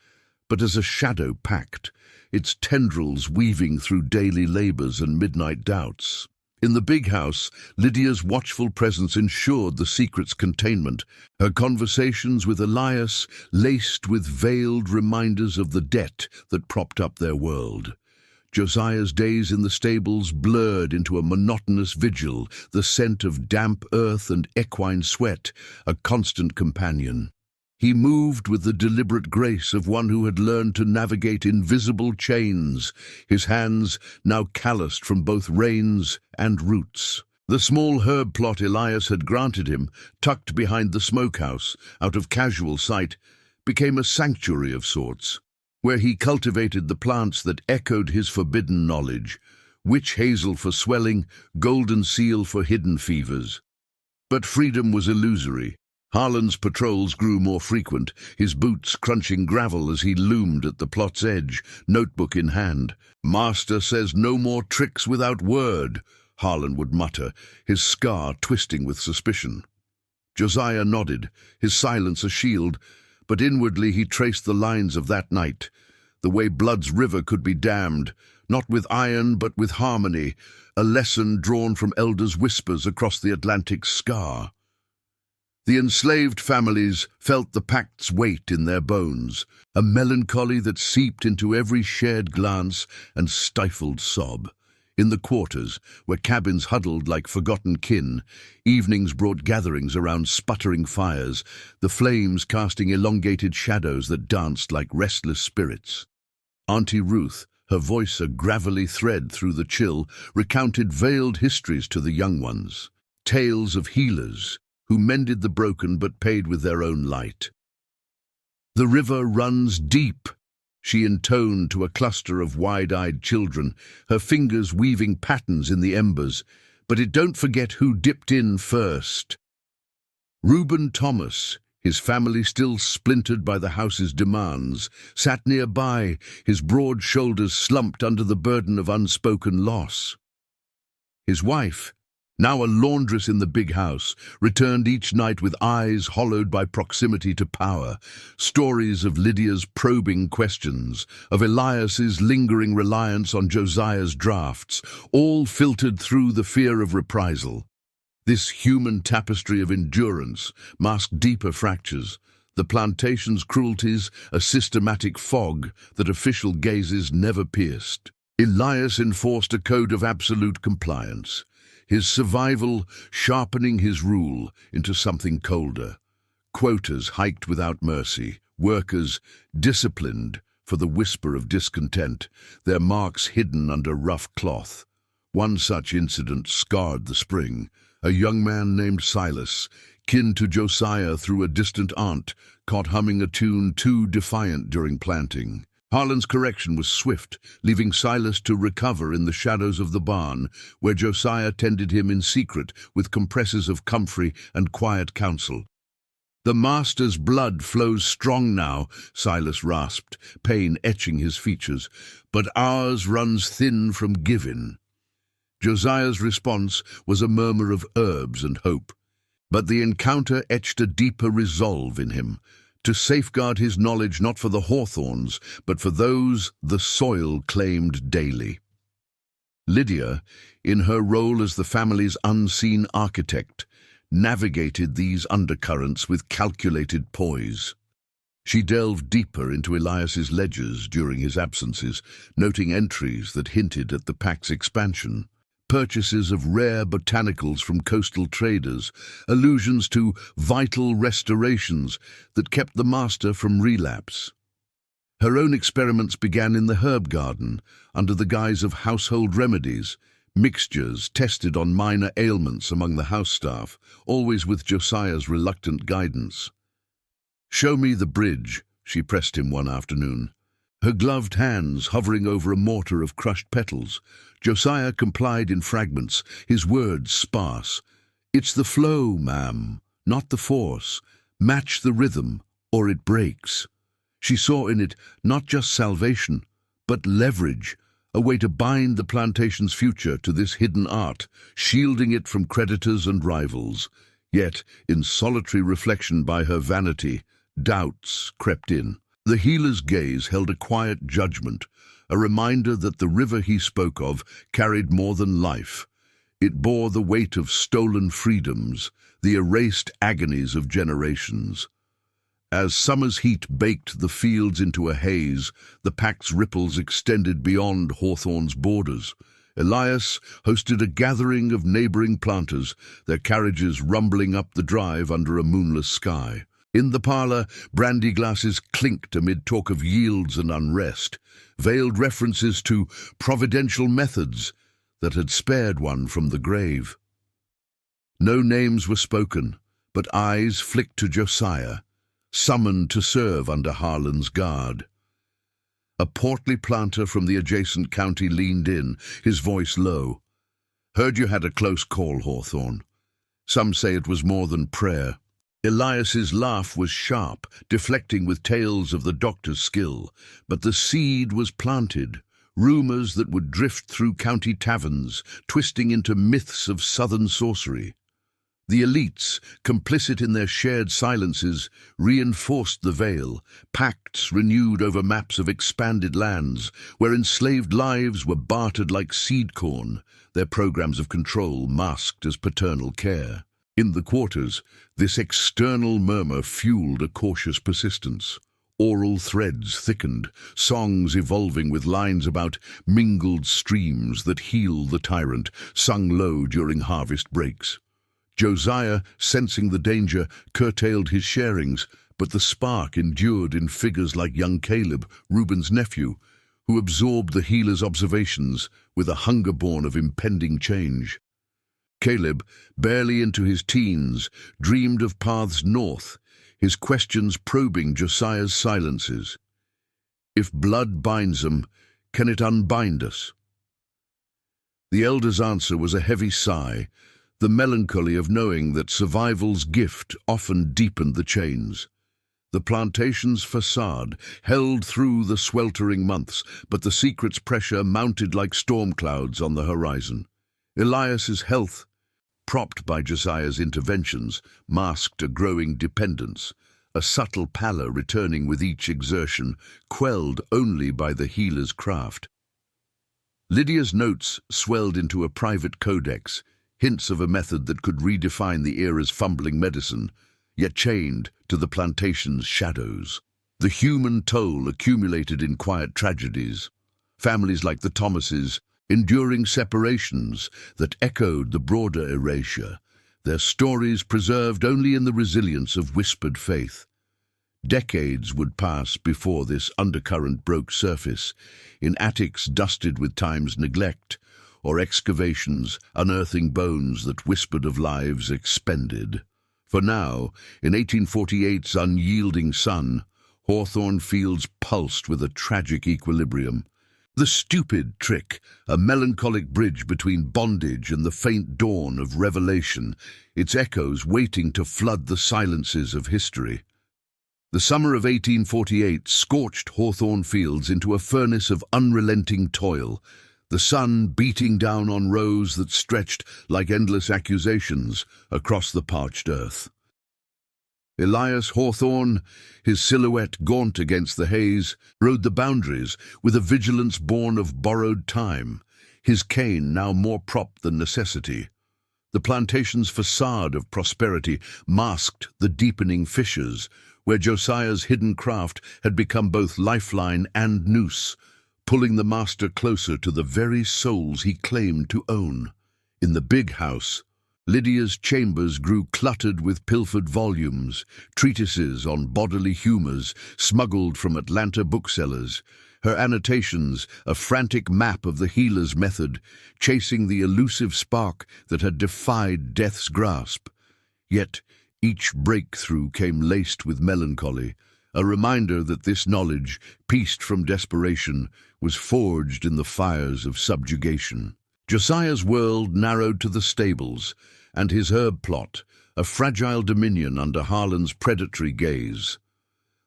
but as a shadow pact, its tendrils weaving through daily labors and midnight doubts. In the big house, Lydia's watchful presence ensured the secret's containment, her conversations with Elias laced with veiled reminders of the debt that propped up their world. Josiah's days in the stables blurred into a monotonous vigil, the scent of damp earth and equine sweat, a constant companion. He moved with the deliberate grace of one who had learned to navigate invisible chains, his hands now calloused from both reins and roots. The small herb plot Elias had granted him, tucked behind the smokehouse, out of casual sight, became a sanctuary of sorts, where he cultivated the plants that echoed his forbidden knowledge, witch hazel for swelling, golden seal for hidden fevers. But freedom was illusory. Harlan's patrols grew more frequent, his boots crunching gravel as he loomed at the plot's edge, notebook in hand. "Master says no more tricks without word," Harlan would mutter, his scar twisting with suspicion. Josiah nodded, his silence a shield, but inwardly he traced the lines of that night, the way blood's river could be dammed, not with iron but with harmony, a lesson drawn from elders' whispers across the Atlantic's scar. The enslaved families felt the pact's weight in their bones, a melancholy that seeped into every shared glance and stifled sob. In the quarters, where cabins huddled like forgotten kin, evenings brought gatherings around sputtering fires, the flames casting elongated shadows that danced like restless spirits. Auntie Ruth, her voice a gravelly thread through the chill, recounted veiled histories to the young ones, tales of healers who mended the broken but paid with their own light. "The river runs deep," she intoned to a cluster of wide-eyed children, her fingers weaving patterns in the embers, "but it don't forget who dipped in first." Reuben Thomas, his family still splintered by the house's demands, sat nearby, his broad shoulders slumped under the burden of unspoken loss. His wife, now a laundress in the big house, returned each night with eyes hollowed by proximity to power, stories of Lydia's probing questions, of Elias's lingering reliance on Josiah's drafts, all filtered through the fear of reprisal. This human tapestry of endurance masked deeper fractures, The plantation's cruelties, a systematic fog that official gazes never pierced. Elias enforced a code of absolute compliance, his survival sharpening his rule into something colder. Quotas hiked without mercy, workers disciplined for the whisper of discontent, their marks hidden under rough cloth. One such incident scarred the spring. A young man named Silas, kin to Josiah through a distant aunt, caught humming a tune too defiant during planting. Harlan's correction was swift, leaving Silas to recover in the shadows of the barn, where Josiah tended him in secret with compresses of comfrey and quiet counsel. "The master's blood flows strong now," Silas rasped, pain etching his features, "but ours runs thin from giving." Josiah's response was a murmur of herbs and hope, but the encounter etched a deeper resolve in him, to safeguard his knowledge not for the hawthorns, but for those the soil claimed daily. Lydia, in her role as the family's unseen architect, navigated these undercurrents with calculated poise. She delved deeper into Elias's ledgers during his absences, noting entries that hinted at the pack's expansion. Purchases of rare botanicals from coastal traders, allusions to vital restorations that kept the master from relapse. Her own experiments began in the herb garden, under the guise of household remedies, mixtures tested on minor ailments among the house staff, always with Josiah's reluctant guidance. "Show me the bridge," she pressed him one afternoon, her gloved hands hovering over a mortar of crushed petals. Josiah complied in fragments, his words sparse. "It's the flow, ma'am, not the force. Match the rhythm, or it breaks." She saw in it not just salvation, but leverage, a way to bind the plantation's future to this hidden art, shielding it from creditors and rivals. Yet, in solitary reflection by her vanity, doubts crept in. The healer's gaze held a quiet judgment, a reminder that the river he spoke of carried more than life. It bore the weight of stolen freedoms, the erased agonies of generations. As summer's heat baked the fields into a haze, the pack's ripples extended beyond Hawthorne's borders. Elias hosted a gathering of neighboring planters, their carriages rumbling up the drive under a moonless sky. In the parlor, brandy glasses clinked amid talk of yields and unrest, veiled references to providential methods that had spared one from the grave. No names were spoken, but eyes flicked to Josiah, summoned to serve under Harlan's guard. A portly planter from the adjacent county leaned in, his voice low. "Heard you had a close call, Hawthorne. Some say it was more than prayer." Elias's laugh was sharp, deflecting with tales of the doctor's skill, but the seed was planted, rumors that would drift through county taverns, twisting into myths of southern sorcery. The elites, complicit in their shared silences, reinforced the veil, pacts renewed over maps of expanded lands, where enslaved lives were bartered like seed corn, their programs of control masked as paternal care. In the quarters, this external murmur fueled a cautious persistence. Oral threads thickened, songs evolving with lines about mingled streams that heal the tyrant, sung low during harvest breaks. Josiah, sensing the danger, curtailed his sharings, but the spark endured in figures like young Caleb, Reuben's nephew, who absorbed the healer's observations with a hunger born of impending change. Caleb, barely into his teens, dreamed of paths north, his questions probing Josiah's silences. "If blood binds them, can it unbind us?" The elder's answer was a heavy sigh, the melancholy of knowing that survival's gift often deepened the chains. The plantation's facade held through the sweltering months, but the secret's pressure mounted like storm clouds on the horizon. Elias's health, propped by Josiah's interventions, masked a growing dependence, a subtle pallor returning with each exertion, quelled only by the healer's craft. Lydia's notes swelled into a private codex, hints of a method that could redefine the era's fumbling medicine, yet chained to the plantation's shadows. The human toll accumulated in quiet tragedies. Families like the Thomases, enduring separations that echoed the broader erasure, their stories preserved only in the resilience of whispered faith. Decades would pass before this undercurrent broke surface, in attics dusted with time's neglect, or excavations unearthing bones that whispered of lives expended. For now, in 1848's unyielding sun, Hawthorne Fields pulsed with a tragic equilibrium. The stupid trick, a melancholic bridge between bondage and the faint dawn of revelation, its echoes waiting to flood the silences of history. The summer of 1848 scorched Hawthorne Fields into a furnace of unrelenting toil, the sun beating down on rows that stretched like endless accusations across the parched earth. Elias Hawthorne, his silhouette gaunt against the haze, rode the boundaries with a vigilance born of borrowed time, his cane now more prop than necessity. The plantation's facade of prosperity masked the deepening fissures, where Josiah's hidden craft had become both lifeline and noose, pulling the master closer to the very souls he claimed to own. In the big house, Lydia's chambers grew cluttered with pilfered volumes, treatises on bodily humours smuggled from Atlanta booksellers, her annotations a frantic map of the healer's method, chasing the elusive spark that had defied death's grasp. Yet each breakthrough came laced with melancholy, a reminder that this knowledge, pieced from desperation, was forged in the fires of subjugation. Josiah's world narrowed to the stables, and his herb plot, a fragile dominion under Harlan's predatory gaze.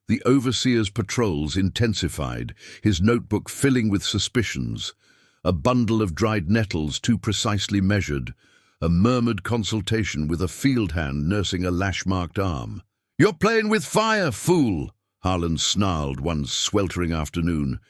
The overseer's patrols intensified, his notebook filling with suspicions, a bundle of dried nettles too precisely measured, a murmured consultation with a field hand nursing a lash-marked arm. "You're playing with fire, fool!" Harlan snarled one sweltering afternoon,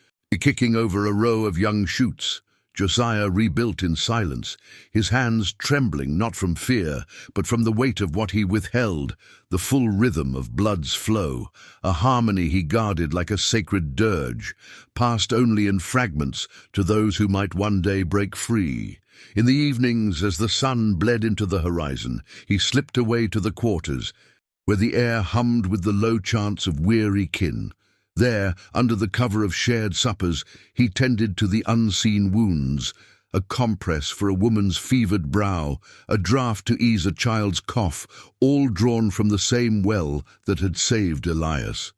kicking over a row of young shoots. Josiah rebuilt in silence, his hands trembling not from fear, but from the weight of what he withheld, the full rhythm of blood's flow, a harmony he guarded like a sacred dirge, passed only in fragments to those who might one day break free. In the evenings, as the sun bled into the horizon, he slipped away to the quarters, where the air hummed with the low chants of weary kin. There, under the cover of shared suppers, he tended to the unseen wounds, a compress for a woman's fevered brow, a draught to ease a child's cough, all drawn from the same well that had saved Elias.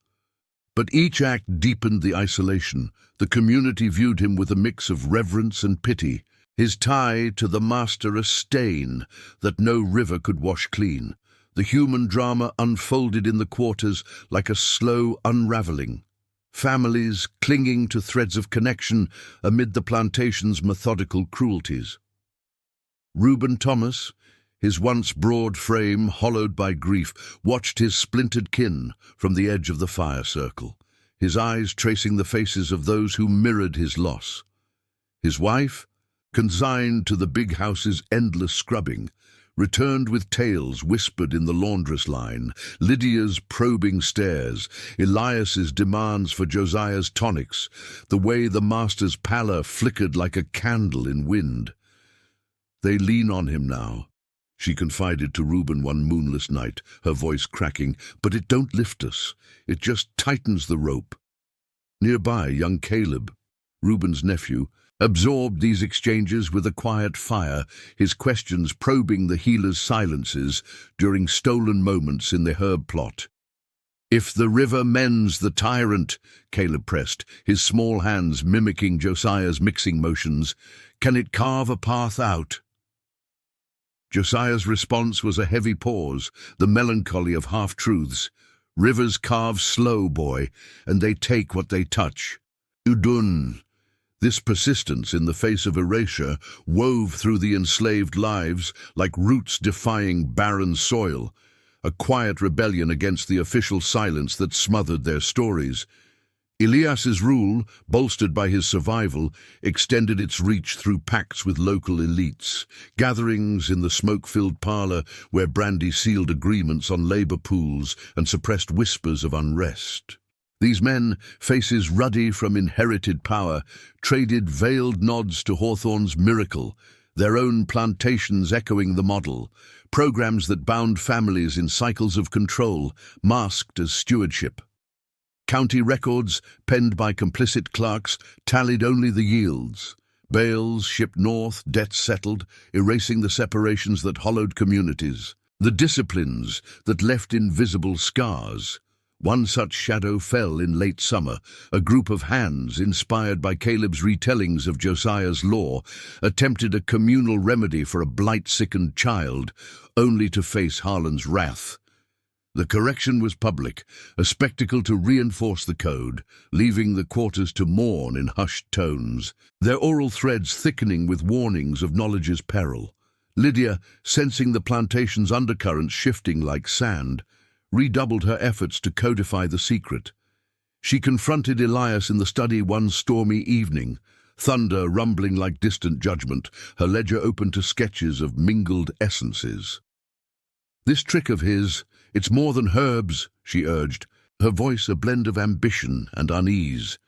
But each act deepened the isolation. The community viewed him with a mix of reverence and pity, his tie to the master a stain that no river could wash clean. The human drama unfolded in the quarters like a slow unraveling. Families clinging to threads of connection amid the plantation's methodical cruelties. Reuben Thomas, his once broad frame hollowed by grief, watched his splintered kin from the edge of the fire circle, his eyes tracing the faces of those who mirrored his loss. His wife, consigned to the big house's endless scrubbing, returned with tales whispered in the laundress line, Lydia's probing stares, Elias's demands for Josiah's tonics, the way the master's pallor flickered like a candle in wind. "They lean on him now," she confided to Reuben one moonless night, her voice cracking, "but it don't lift us, it just tightens the rope." Nearby, young Caleb, Reuben's nephew, absorbed these exchanges with a quiet fire, his questions probing the healer's silences during stolen moments in the herb plot. "If the river mends the tyrant," Caleb pressed, his small hands mimicking Josiah's mixing motions, "can it carve a path out?" Josiah's response was a heavy pause, the melancholy of half-truths. "Rivers carve slow, boy, and they take what they touch. Udun." This persistence in the face of erasure wove through the enslaved lives like roots defying barren soil, a quiet rebellion against the official silence that smothered their stories. Elias's rule, bolstered by his survival, extended its reach through pacts with local elites, gatherings in the smoke-filled parlor where Brandy sealed agreements on labor pools and suppressed whispers of unrest. These men, faces ruddy from inherited power, traded veiled nods to Hawthorne's miracle, their own plantations echoing the model, programs that bound families in cycles of control, masked as stewardship. County records, penned by complicit clerks, tallied only the yields. Bales shipped north, debts settled, erasing the separations that hollowed communities. The disciplines that left invisible scars. One such shadow fell in late summer. A group of hands, inspired by Caleb's retellings of Josiah's law, attempted a communal remedy for a blight-sickened child, only to face Harlan's wrath. The correction was public, a spectacle to reinforce the code, leaving the quarters to mourn in hushed tones, their oral threads thickening with warnings of knowledge's peril. Lydia, sensing the plantation's undercurrents shifting like sand, redoubled her efforts to codify the secret. She confronted Elias in the study one stormy evening, thunder rumbling like distant judgment, her ledger open to sketches of mingled essences. "This trick of his, it's more than herbs," she urged, her voice a blend of ambition and unease.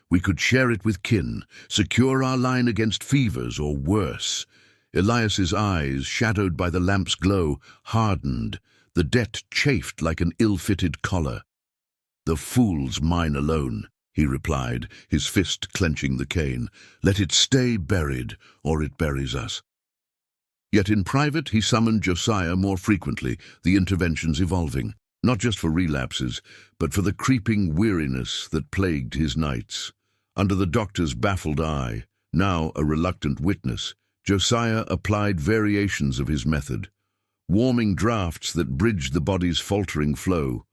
"We could share it with kin, secure our line against fevers or worse." Elias's eyes, shadowed by the lamp's glow, hardened. The debt chafed like an ill-fitted collar. "The fool's mine alone," he replied, his fist clenching the cane. "Let it stay buried, or it buries us." Yet in private he summoned Josiah more frequently, the interventions evolving, not just for relapses, but for the creeping weariness that plagued his nights. Under the doctor's baffled eye, now a reluctant witness, Josiah applied variations of his method, warming drafts that bridged the body's faltering flow,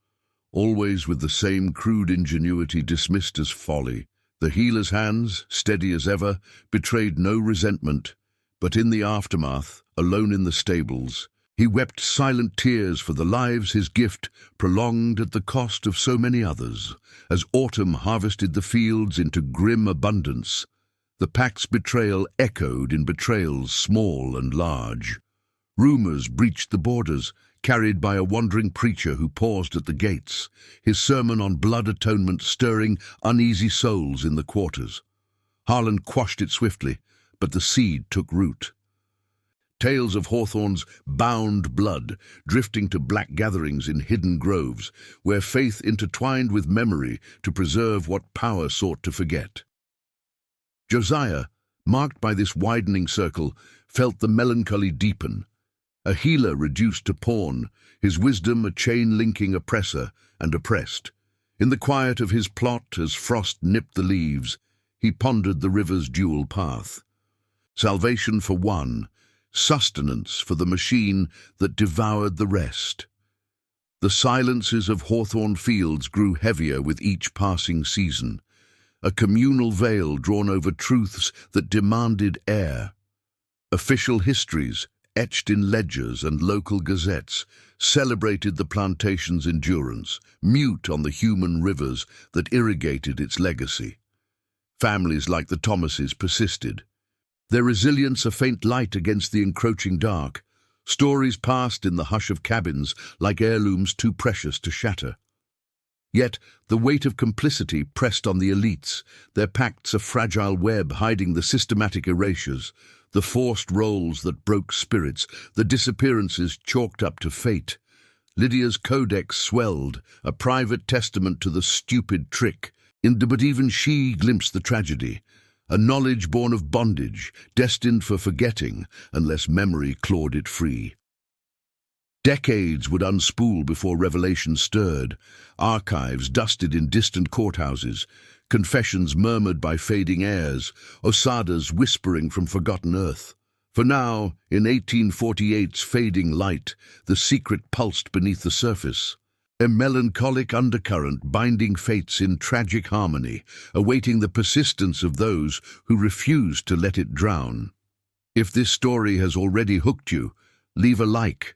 always with the same crude ingenuity dismissed as folly. The healer's hands, steady as ever, betrayed no resentment, but in the aftermath, alone in the stables, he wept silent tears for the lives his gift prolonged at the cost of so many others. As autumn harvested the fields into grim abundance, the pack's betrayal echoed in betrayals small and large. Rumors breached the borders, carried by a wandering preacher who paused at the gates, his sermon on blood atonement stirring uneasy souls in the quarters. Harlan quashed it swiftly, but the seed took root. Tales of Hawthorne's bound blood, drifting to black gatherings in hidden groves, where faith intertwined with memory to preserve what power sought to forget. Josiah, marked by this widening circle, felt the melancholy deepen. A healer reduced to pawn, his wisdom a chain linking oppressor and oppressed. In the quiet of his plot, as frost nipped the leaves, he pondered the river's dual path. Salvation for one, sustenance for the machine that devoured the rest. The silences of Hawthorne Fields grew heavier with each passing season, a communal veil drawn over truths that demanded air. Official histories, etched in ledgers and local gazettes, celebrated the plantation's endurance, mute on the human rivers that irrigated its legacy. Families like the Thomases persisted, their resilience a faint light against the encroaching dark, stories passed in the hush of cabins like heirlooms too precious to shatter. Yet the weight of complicity pressed on the elites, their pacts a fragile web hiding the systematic erasures, the forced roles that broke spirits, the disappearances chalked up to fate. Lydia's codex swelled, a private testament to the stupid trick, but even she glimpsed the tragedy, a knowledge born of bondage, destined for forgetting unless memory clawed it free. Decades would unspool before revelation stirred, archives dusted in distant courthouses, confessions murmured by fading airs, osadas whispering from forgotten earth. For now, in 1848's fading light, the secret pulsed beneath the surface, a melancholic undercurrent binding fates in tragic harmony, awaiting the persistence of those who refused to let it drown. If this story has already hooked you, leave a like.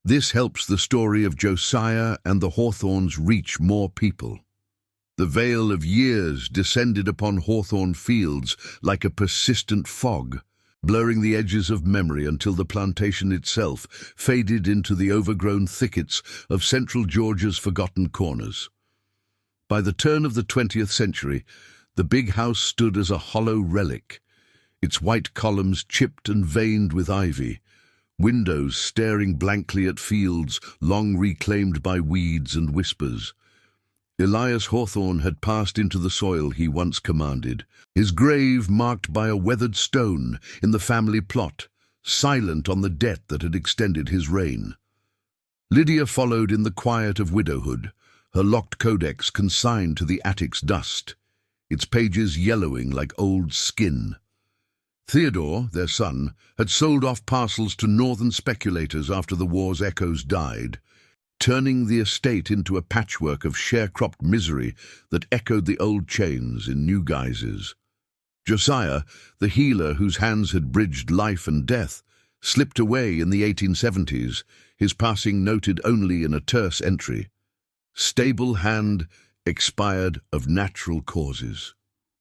This helps the story of Josiah and the Hawthornes reach more people. The veil of years descended upon Hawthorne Fields like a persistent fog, blurring the edges of memory until the plantation itself faded into the overgrown thickets of central Georgia's forgotten corners. By the turn of the 20th century, the big house stood as a hollow relic, its white columns chipped and veined with ivy, windows staring blankly at fields long reclaimed by weeds and whispers. Elias Hawthorne had passed into the soil he once commanded, his grave marked by a weathered stone in the family plot, silent on the debt that had extended his reign. Lydia followed in the quiet of widowhood, her locked codex consigned to the attic's dust, its pages yellowing like old skin. Theodore, their son, had sold off parcels to northern speculators after the war's echoes died, turning the estate into a patchwork of sharecropped misery that echoed the old chains in new guises. Josiah, the healer whose hands had bridged life and death, slipped away in the 1870s, his passing noted only in a terse entry. Stable hand, expired of natural causes.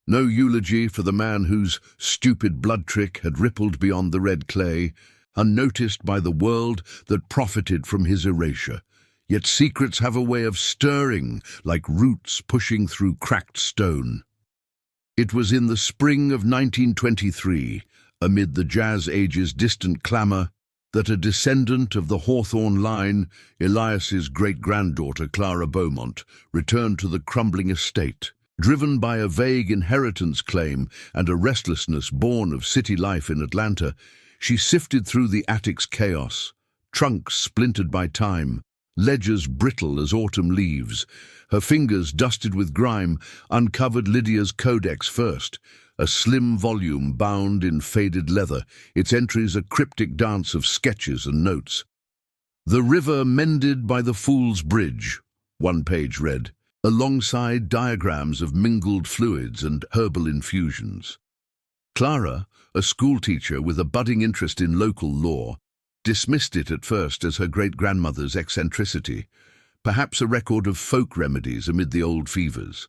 No eulogy for the man whose stupid blood trick had rippled beyond the red clay, unnoticed by the world that profited from his erasure. Yet secrets have a way of stirring, like roots pushing through cracked stone. It was in the spring of 1923, amid the Jazz Age's distant clamour, that a descendant of the Hawthorne line, Elias's great-granddaughter Clara Beaumont, returned to the crumbling estate. Driven by a vague inheritance claim and a restlessness born of city life in Atlanta, she sifted through the attic's chaos, trunks splintered by time, ledgers brittle as autumn leaves. Her fingers, dusted with grime, uncovered Lydia's codex first, a slim volume bound in faded leather, its entries a cryptic dance of sketches and notes. "The river mended by the Fool's Bridge," one page read, alongside diagrams of mingled fluids and herbal infusions. Clara, a schoolteacher with a budding interest in local law, dismissed it at first as her great-grandmother's eccentricity, perhaps a record of folk remedies amid the old fevers.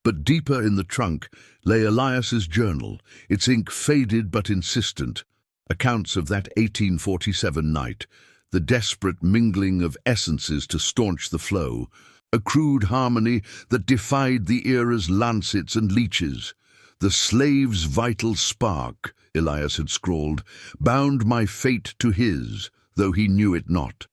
But deeper in the trunk lay Elias's journal, its ink faded but insistent, accounts of that 1847 night, the desperate mingling of essences to staunch the flow, a crude harmony that defied the era's lancets and leeches. "The slave's vital spark," Elias had scrawled, "bound my fate to his, though he knew it not."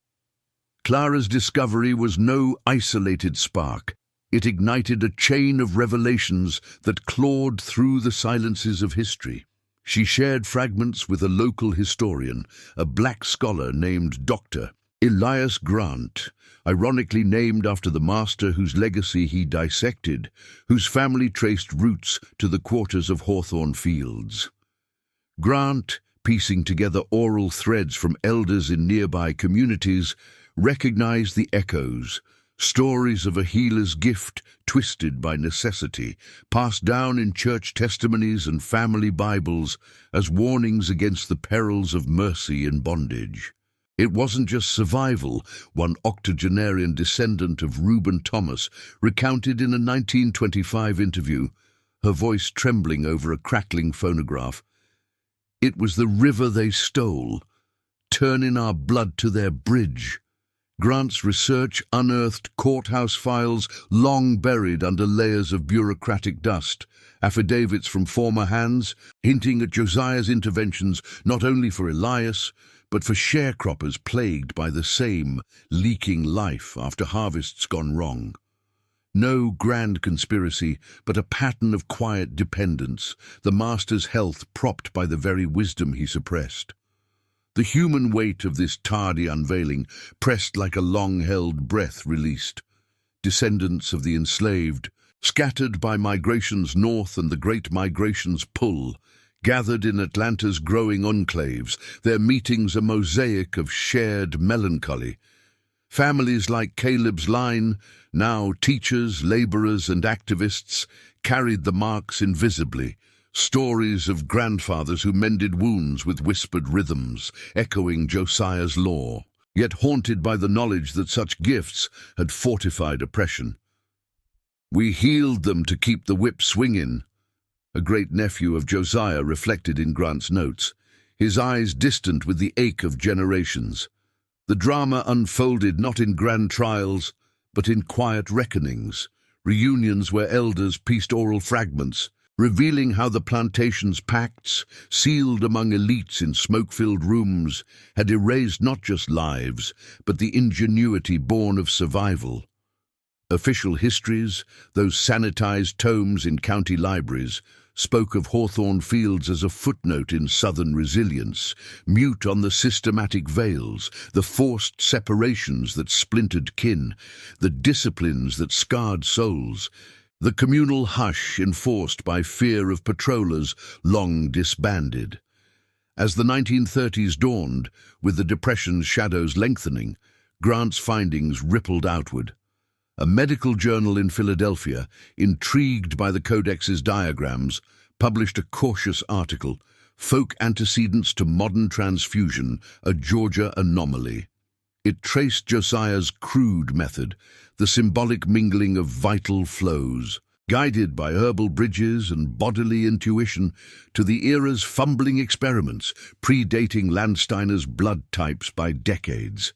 Clara's discovery was no isolated spark. It ignited a chain of revelations that clawed through the silences of history. She shared fragments with a local historian, a black scholar named Dr. Elias Grant, ironically named after the master whose legacy he dissected, whose family traced roots to the quarters of Hawthorne Fields. Grant, piecing together oral threads from elders in nearby communities, recognized the echoes, stories of a healer's gift twisted by necessity, passed down in church testimonies and family Bibles as warnings against the perils of mercy in bondage. It wasn't just survival, one octogenarian descendant of Reuben Thomas recounted in a 1925 interview, her voice trembling over a crackling phonograph. "It was the river they stole, turning our blood to their bridge." Grant's research unearthed courthouse files long buried under layers of bureaucratic dust, affidavits from former hands, hinting at Josiah's interventions not only for Elias, but for sharecroppers plagued by the same leaking life after harvests gone wrong. No grand conspiracy, but a pattern of quiet dependence, the master's health propped by the very wisdom he suppressed. The human weight of this tardy unveiling pressed like a long-held breath released. Descendants of the enslaved, scattered by migrations north and the great migration's pull, gathered in Atlanta's growing enclaves, their meetings a mosaic of shared melancholy. Families like Caleb's line, now teachers, laborers, and activists, carried the marks invisibly, stories of grandfathers who mended wounds with whispered rhythms, echoing Josiah's law, yet haunted by the knowledge that such gifts had fortified oppression. We healed them to keep the whip swingin', a great-nephew of Josiah reflected in Grant's notes, his eyes distant with the ache of generations. The drama unfolded not in grand trials, but in quiet reckonings, reunions where elders pieced oral fragments, revealing how the plantation's pacts, sealed among elites in smoke-filled rooms, had erased not just lives, but the ingenuity born of survival. Official histories, those sanitized tomes in county libraries, spoke of Hawthorne Fields as a footnote in Southern resilience, mute on the systematic veils, the forced separations that splintered kin, the disciplines that scarred souls, the communal hush enforced by fear of patrollers long disbanded. As the 1930s dawned, with the Depression's shadows lengthening, Grant's findings rippled outward. A medical journal in Philadelphia, intrigued by the Codex's diagrams, published a cautious article, Folk Antecedents to Modern Transfusion, a Georgia Anomaly. It traced Josiah's crude method, the symbolic mingling of vital flows, guided by herbal bridges and bodily intuition, to the era's fumbling experiments, predating Landsteiner's blood types by decades.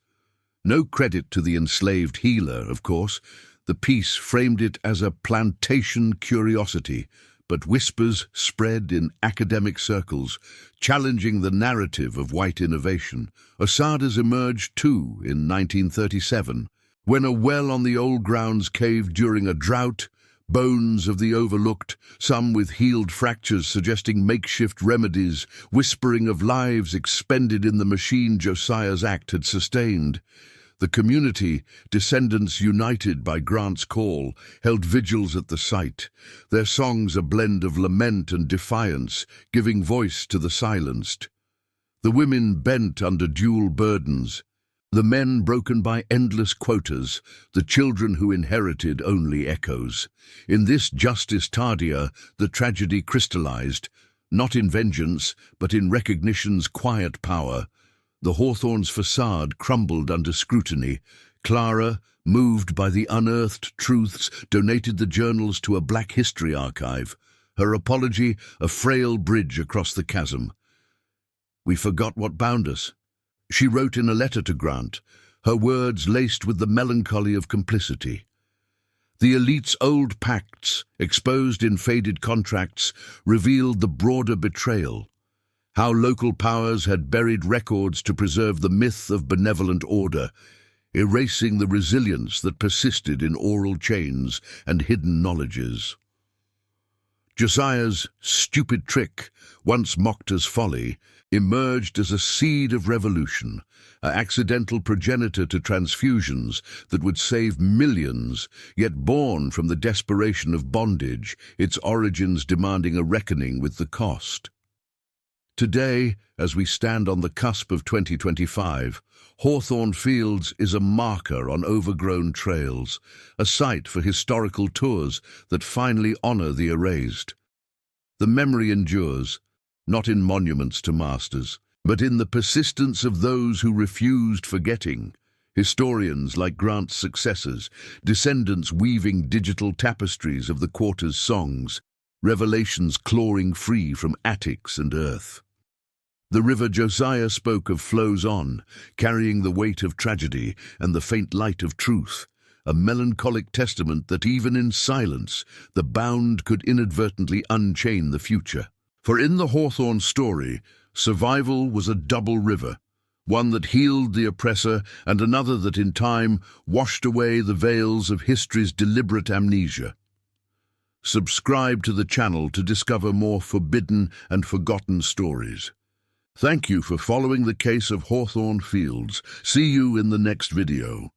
No credit to the enslaved healer, of course. The piece framed it as a plantation curiosity, but whispers spread in academic circles, challenging the narrative of white innovation. Osadas emerged too in 1937, when a well on the old grounds caved during a drought, bones of the overlooked, some with healed fractures suggesting makeshift remedies, whispering of lives expended in the machine Josiah's act had sustained. The community, descendants united by Grant's call, held vigils at the site, their songs a blend of lament and defiance, giving voice to the silenced. The women bent under dual burdens, the men broken by endless quotas, the children who inherited only echoes. In this justice tardia, the tragedy crystallized, not in vengeance, but in recognition's quiet power. The Hawthorne's facade crumbled under scrutiny. Clara, moved by the unearthed truths, donated the journals to a Black History archive. Her apology, a frail bridge across the chasm. "We forgot what bound us," she wrote in a letter to Grant, her words laced with the melancholy of complicity. The elite's old pacts, exposed in faded contracts, revealed the broader betrayal. How local powers had buried records to preserve the myth of benevolent order, erasing the resilience that persisted in oral chains and hidden knowledges. Josiah's stupid trick, once mocked as folly, emerged as a seed of revolution, an accidental progenitor to transfusions that would save millions, yet born from the desperation of bondage, its origins demanding a reckoning with the cost. Today, as we stand on the cusp of 2025, Hawthorne Fields is a marker on overgrown trails, a site for historical tours that finally honor the erased. The memory endures, not in monuments to masters, but in the persistence of those who refused forgetting. Historians like Grant's successors, descendants weaving digital tapestries of the quarter's songs, revelations clawing free from attics and earth. The river Josiah spoke of flows on, carrying the weight of tragedy and the faint light of truth, a melancholic testament that even in silence, the bound could inadvertently unchain the future. For in the Hawthorne story, survival was a double river, one that healed the oppressor and another that in time washed away the veils of history's deliberate amnesia. Subscribe to the channel to discover more forbidden and forgotten stories. Thank you for following the case of Hawthorne Fields. See you in the next video.